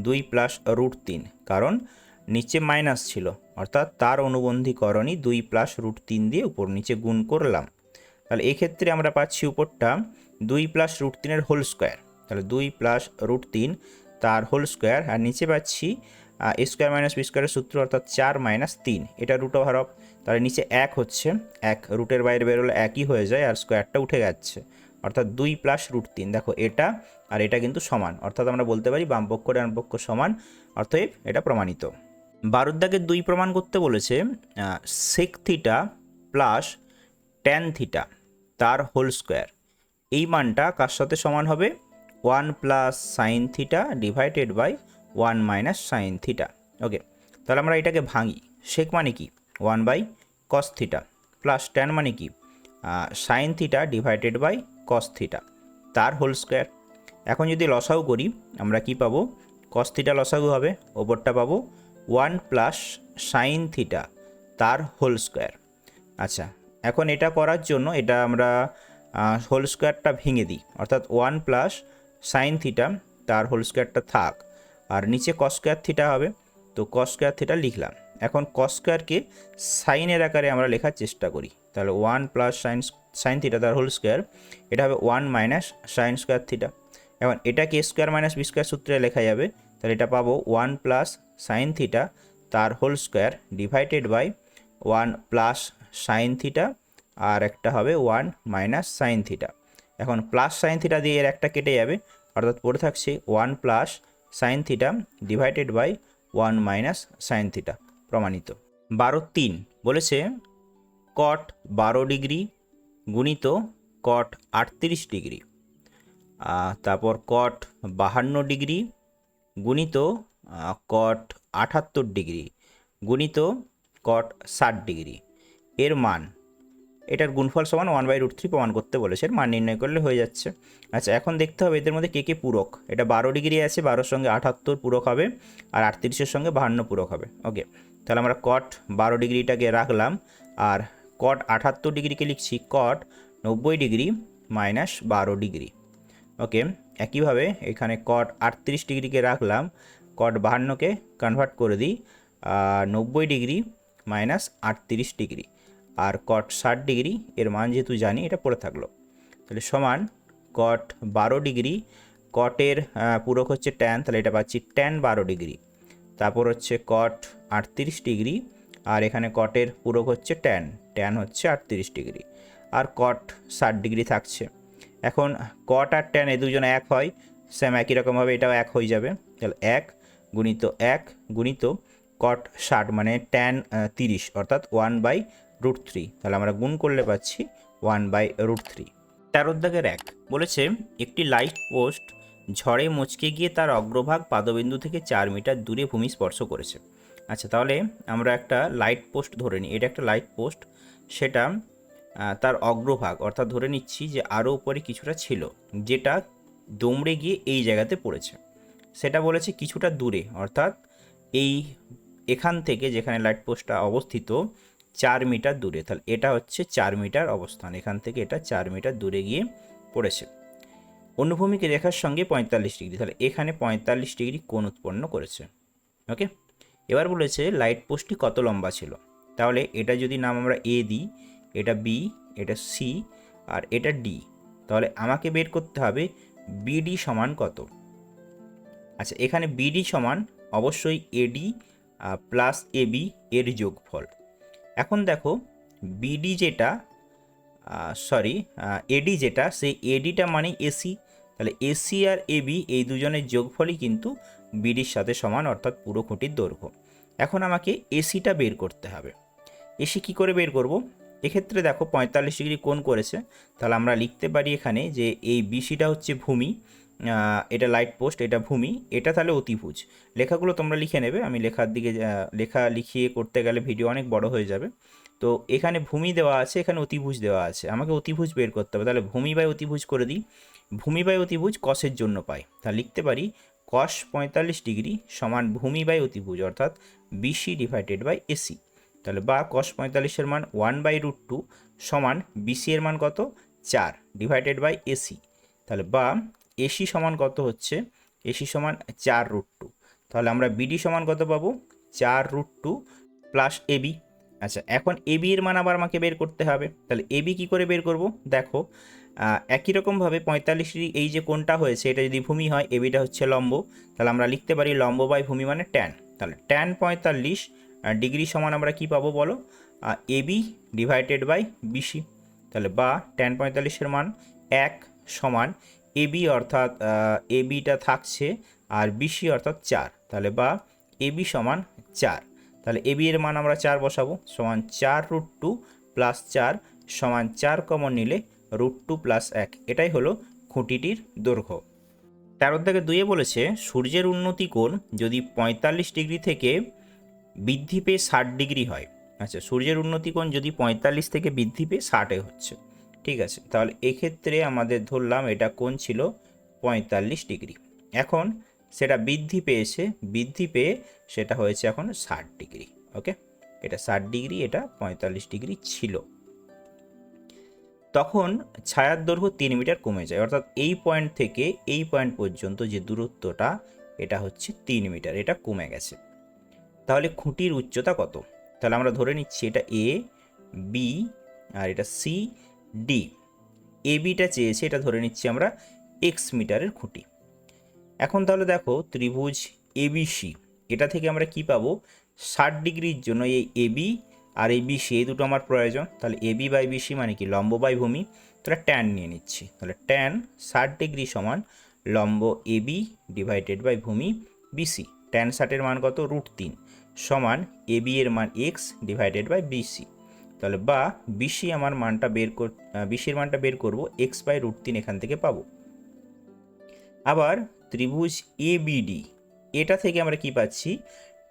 2 প্লাস √3, কারণ নিচে মাইনাস ছিল অর্থাৎ তার অনুবন্ধী করণই 2 প্লাস √3 দিয়ে উপর নিচে গুণ করলাম। তাহলে এক্ষেত্রে আমরা পাচ্ছি উপরটা 2 প্লাস √3-এর হোল স্কোয়ার, তাহলে 2 প্লাস √3 তার হোল স্কোয়ার, আর নিচে পাচ্ছি এ স্কোয়ার মাইনাস বি স্কোয়ারের সূত্র অর্থাৎ 4 মাইনাস 3, এটা রুট ওভার অফ, তাহলে নিচে 1 হচ্ছে 1 রুটের বাইরে বেরোলে একই হয়ে যায় আর স্কোয়ারটা উঠে যাচ্ছে অর্থাৎ 2 প্লাস √3। দেখো এটা আর এটা কিন্তু সমান, অর্থাৎ আমরা বলতে পারি বাম পক্ষ ডান পক্ষ সমান, অতএব এটা প্রমাণিত। 12 দাগের 2 প্রমাণ করতে বলেছে sec theta plus tan theta তার হোল স্কোয়ার এই মানটা কার সাথে সমান হবে 1 plus sine theta divided by 1 minus sine theta. Okay, তাহলে আমরা এটাকে ভাঙি, সেক মানে কি 1 by cos theta plus tan মানে কি sine theta divided by cos theta তার হোল স্কোয়ার। এখন যদি লসাগু করি আমরা কি পাবো, কস থিটা লসাগু হবে, ওপরটা পাবো 1 প্লাস সাইন থিটা তার হোল স্কোয়ার। আচ্ছা, এখন এটা করার জন্য এটা আমরা হোল স্কোয়ারটা ভেঙে দিই, অর্থাৎ 1 প্লাস সাইন থিটা তার হোল স্কোয়ারটা থাক, আর নিচে কস স্কোয়ার থিটা হবে, তো কস স্কোয়ার থিটা লিখলাম। এখন কস স্কোয়ারকে সাইনের আকারে আমরা লেখার চেষ্টা করি, তাহলে 1 প্লাস সাইন থিটা তার হোল স্কোয়ার, এটা হবে 1 মাইনাস সাইন স্কোয়ার থিটা। এখন এটাকে স্কোয়ার মাইনাস বি স্কোয়ার সূত্রে লেখা যাবে, তাহলে এটা পাবো 1 প্লাস সাইন থিটা তার whole square divided by 1 plus sine theta আর একটা হবে 1 মাইনাস সাইন থিটা। এখন প্লাস সাইন থিটা দিয়ে এর একটা কেটে যাবে, অর্থাৎ পড়ে থাকছে 1 plus sine theta divided by 1 minus sine theta, প্রমাণিত। 12-3 বলেছে কট 12 ডিগ্রি গুণিত কট 38 ডিগ্রি, তারপর কট 52 ডিগ্রি গুণিত কট 78 ডিগ্রি গুণিত কট 60 ডিগ্রি এর মান, এটার গুণফল সমান 1/√3 প্রমাণ করতে বলেছে, এর মান নির্ণয় করলে হয়ে যাচ্ছে। আচ্ছা, এখন দেখতে হবে এদের মধ্যে কে কে পূরক, এটা 12 ডিগ্রি আছে, 12-র সঙ্গে 78 পূরক হবে আর 38-এর সঙ্গে 52 পূরক হবে। ওকে, তাহলে আমরা কট 12 ডিগ্রিটাকে রাখলাম আর কট 78 ডিগ্রিকে লিখছি কট 90 ডিগ্রি মাইনাস 12 ডিগ্রি। ওকে, একইভাবে এখানে কট 38 ডিগ্রিকে রাখলাম, কট 52কে কনভার্ট করে দিই 90 ডিগ্রি মাইনাস 38 ডিগ্রি, আর কট 60 ডিগ্রি এর মান যেহেতু জানি এটা পড়ে থাকলো, তাহলে সমান কট 12 ডিগ্রি, কটের পূরক হচ্ছে ট্যান, তাহলে এটা পাচ্ছি ট্যান 12 ডিগ্রি, তারপর হচ্ছে কট 38 ডিগ্রি আর এখানে কটের পূরক হচ্ছে ট্যান, ট্যান হচ্ছে 38 ডিগ্রি, আর কট 60 ডিগ্রি থাকছে। এখন কট আর ট্যান এই দুজন এক হয়, সেম একই রকমভাবে এটাও এক হয়ে যাবে। তাহলে 1 গুণিত কট 60 মানে ট্যান 30 অর্থাৎ 1/√3। তাহলে আমরা গুণ করলে পাচ্ছি 1/√3। 13 দাগের 1 বলেছে একটি লাইট পোস্ট ঝড়ে মচকে গিয়ে তার অগ্রভাগ পাদবিন্দু থেকে 4 মিটার দূরে ভূমি স্পর্শ করেছে। আচ্ছা, তাহলে আমরা একটা লাইট পোস্ট ধরে নিই, এটা একটা লাইট পোস্ট, সেটা তার অগ্রভাগ অর্থাৎ ধরে নিচ্ছি যে আরও উপরে কিছুটা ছিল, যেটা দমড়ে গিয়ে এই জায়গাতে পড়েছে। সেটা বলেছে কিছুটা দূরে, অর্থাৎ এখান থেকে যেখানে লাইট পোস্টটা অবস্থিত 4 মিটার দূরে। তাহলে এটা হচ্ছে 4 মিটার অবস্থান, এখান থেকে এটা 4 মিটার দূরে গিয়ে পড়েছে। অনুভূমিক রেখার সঙ্গে 45 ডিগ্রি, তাহলে এখানে 45 ডিগ্রি কোণ উৎপন্ন করেছে। ওকে, এবার বলেছে লাইট পোস্টটি কত লম্বা ছিল। তাহলে এটা যদি নাম আমরা এ দিই, এটা বি, এটা সি, আর এটা ডি, তাহলে আমাকে বের করতে হবে বিডি সমান কত। আচ্ছা, এখানে বিডি সমান অবশ্যই এডি প্লাস এবি এর যোগফল। এখন দেখো বিডি যেটা এডি যেটা, সেই এডিটা মানে এসি, তাহলে এসি আর এবি এই দুজনের যোগফলই কিন্তু বিডির সাথে সমান, অর্থাৎ পুরো খুঁটির দৈর্ঘ্য। এখন আমাকে এসিটা বের করতে হবে। এসি কী করে বের করব? এক্ষেত্রে দেখো 45 ডিগ্রি কোণ করেছে, তাহলে আমরা লিখতে পারি এখানে যে এই বিসিটা হচ্ছে ভূমি, এটা লাইট পোস্ট, এটা ভূমি, এটা তাহলে অতিভুজ। লেখাগুলো তোমরা লিখে নেবে, আমি লেখার দিকে লিখিয়ে করতে গেলে ভিডিও অনেক বড় হয়ে যাবে। তো এখানে ভূমি দেওয়া আছে, এখানে অতিভুজ দেওয়া আছে, আমাকে অতিভুজ বের করতে হবে। তাহলে ভূমি বাই অতিভুজ করে দিই, ভূমি বাই অতিভুজ কসের জন্য পাই, তাহলে লিখতে পারি কস 45 ডিগ্রি সমান ভূমি বাই অতিভুজ অর্থাৎ বিসি ডিভাইডেড বাই এসি। তাহলে বা কস 45-এর মান 1/√2 সমান বিসি এর মান কত 4 ডিভাইডেড বাই এসি। তাহলে বা এসি সমান কত হচ্ছে, এসি সমান 4√2। তাহলে আমরা বিডি সমান কত পাবো 4√2 প্লাস এবি। আচ্ছা, এখন এবি এর মান আবার আমাকে বের করতে হবে। তাহলে এবি কি করে বের করব? দেখো একই রকমভাবে 45 ডিগ্রি এই যে কোণটা হয়েছে, এটা যদি ভূমি হয়, এবিটা হচ্ছে লম্ব, তাহলে আমরা লিখতে পারি লম্ব বাই ভূমি মানে ট্যান। তাহলে ট্যান 45 ডিগ্রি সমান আমরা কি পাবো বলো, এবি ডিভাইডেড বাই বিসি। তাহলে বা ট্যান 45-এর মান 1 সমান এবি অর্থাৎ এবিটা থাকছে আর বিসি অর্থাৎ 4, তাহলে বা এবি সমান 4। তাহলে এবি এর মান আমরা 4 বসাবো, সমান 4√2 প্লাস 4 সমান 4 কমন নিলে √2 প্লাস 1, এটাই হলো খুঁটিটির দৈর্ঘ্য। 13 থেকে 2 বলেছে সূর্যের উন্নতি কোণ যদি 45 ডিগ্রি থেকে বৃদ্ধি পেয়ে 60 ডিগ্রি হয়। আচ্ছা, সূর্যের উন্নতি কোণ যদি 45 থেকে বৃদ্ধি পেয়ে 60-এ হচ্ছে, ঠিক আছে, তাহলে এক্ষেত্রে আমাদের ধরলাম এটা কোণ ছিল 45 ডিগ্রি। এখন সেটা বৃদ্ধি পেয়ে সেটা হয়েছে এখন 60 ডিগ্রি। ওকে, এটা 60 ডিগ্রি, এটা 45 ডিগ্রি ছিল। তখন ছায়ার দৈর্ঘ্য 3 মিটার কমে যায়, অর্থাৎ এই পয়েন্ট থেকে এই পয়েন্ট পর্যন্ত যে দূরত্বটা এটা হচ্ছে 3 মিটার, এটা কমে গেছে। তাহলে খুঁটির উচ্চতা কত? তাহলে আমরা ধরে নিচ্ছি এটা এ, বি, আর এটা সি, ডি। এ বিটা চেয়েছে, এটা ধরে নিচ্ছি আমরা এক্স মিটারের খুঁটি। এখন তাহলে দেখো ত্রিভুজ এবিসি, এটা থেকে আমরা কি পাবো, 60 ডিগ্রির জন্য এই এবি আর এই বিসি এই দুটো আমার প্রয়োজন। তাহলে এবি বাই বিসি মানে কি লম্ব বাই ভূমি, তাহলে ট্যান নিয়ে নিচ্ছি। তাহলে ট্যান 60 ডিগ্রি সমান লম্ব এবি ডিভাইডেড বাই ভূমি বিসি। ট্যান 60-এর মান কত √3 সমান এবি এর মান এক্স ডিভাইডেড বাই বিসি। তাহলে বা বিসি আমার মানটা বিসির মানটা বের করব x/√3 এখান থেকে পাবো। আবার ত্রিভুজ এবিডি, এটা থেকে আমরা কি পাচ্ছি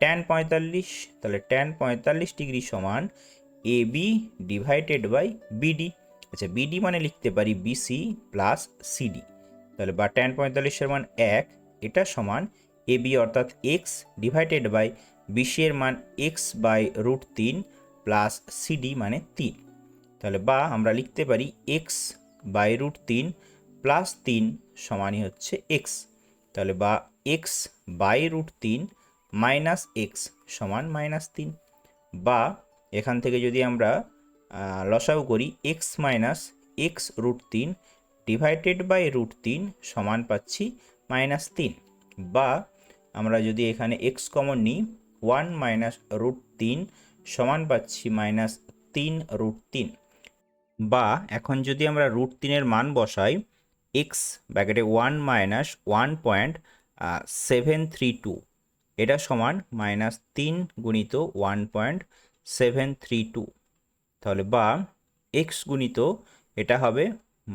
ট্যান 45, তাহলে ট্যান 45 ডিগ্রি সমান এবি ডিভাইডেড বাই বিডি। আচ্ছা, বিডি মানে লিখতে পারি বিসি প্লাস সিডি। তাহলে বা ট্যান 45-এর মান 1, এটা সমান এবি অর্থাৎ এক্স ডিভাইডেড বাই বিসি এর মান x/√3 প্লাস সিডি মানে 3। তাহলে বা আমরা লিখতে পারি x/√3 প্লাস 3 সমানই হচ্ছে এক্স। তাহলে বা x/√3 মাইনাস এক্স সমান -3। বা এখান থেকে যদি আমরা লসাগু করি x minus x√3 divided by √3 সমান পাচ্ছি -3। বা আমরা যদি এখানে এক্স কমন নিই 1 - √3 সমান পাচ্ছি -3√3। বা এখন যদি আমরা √3 মান বসাই, এক্স ব্র্যাকেটে 1 - 1.732, এটা সমান -3 গুণিত 1.732। তাহলে বা এক্স গুণিত এটা হবে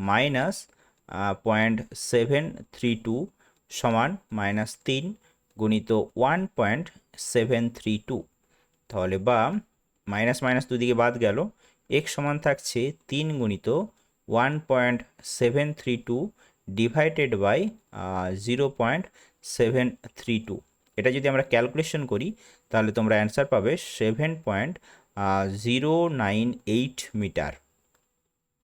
-0.732 সমান -3 গুণিত 1.732। তাহলে বা মাইনাস মাইনাস দুদিকে বাদ গেল, এক্স সমান থাকছে 3 গুণিত 1.732 ডিভাইডেড বাই 0.732। এটা যদি আমরা ক্যালকুলেশন করি তাহলে তোমরা অ্যান্সার পাবে 7.098 মিটার।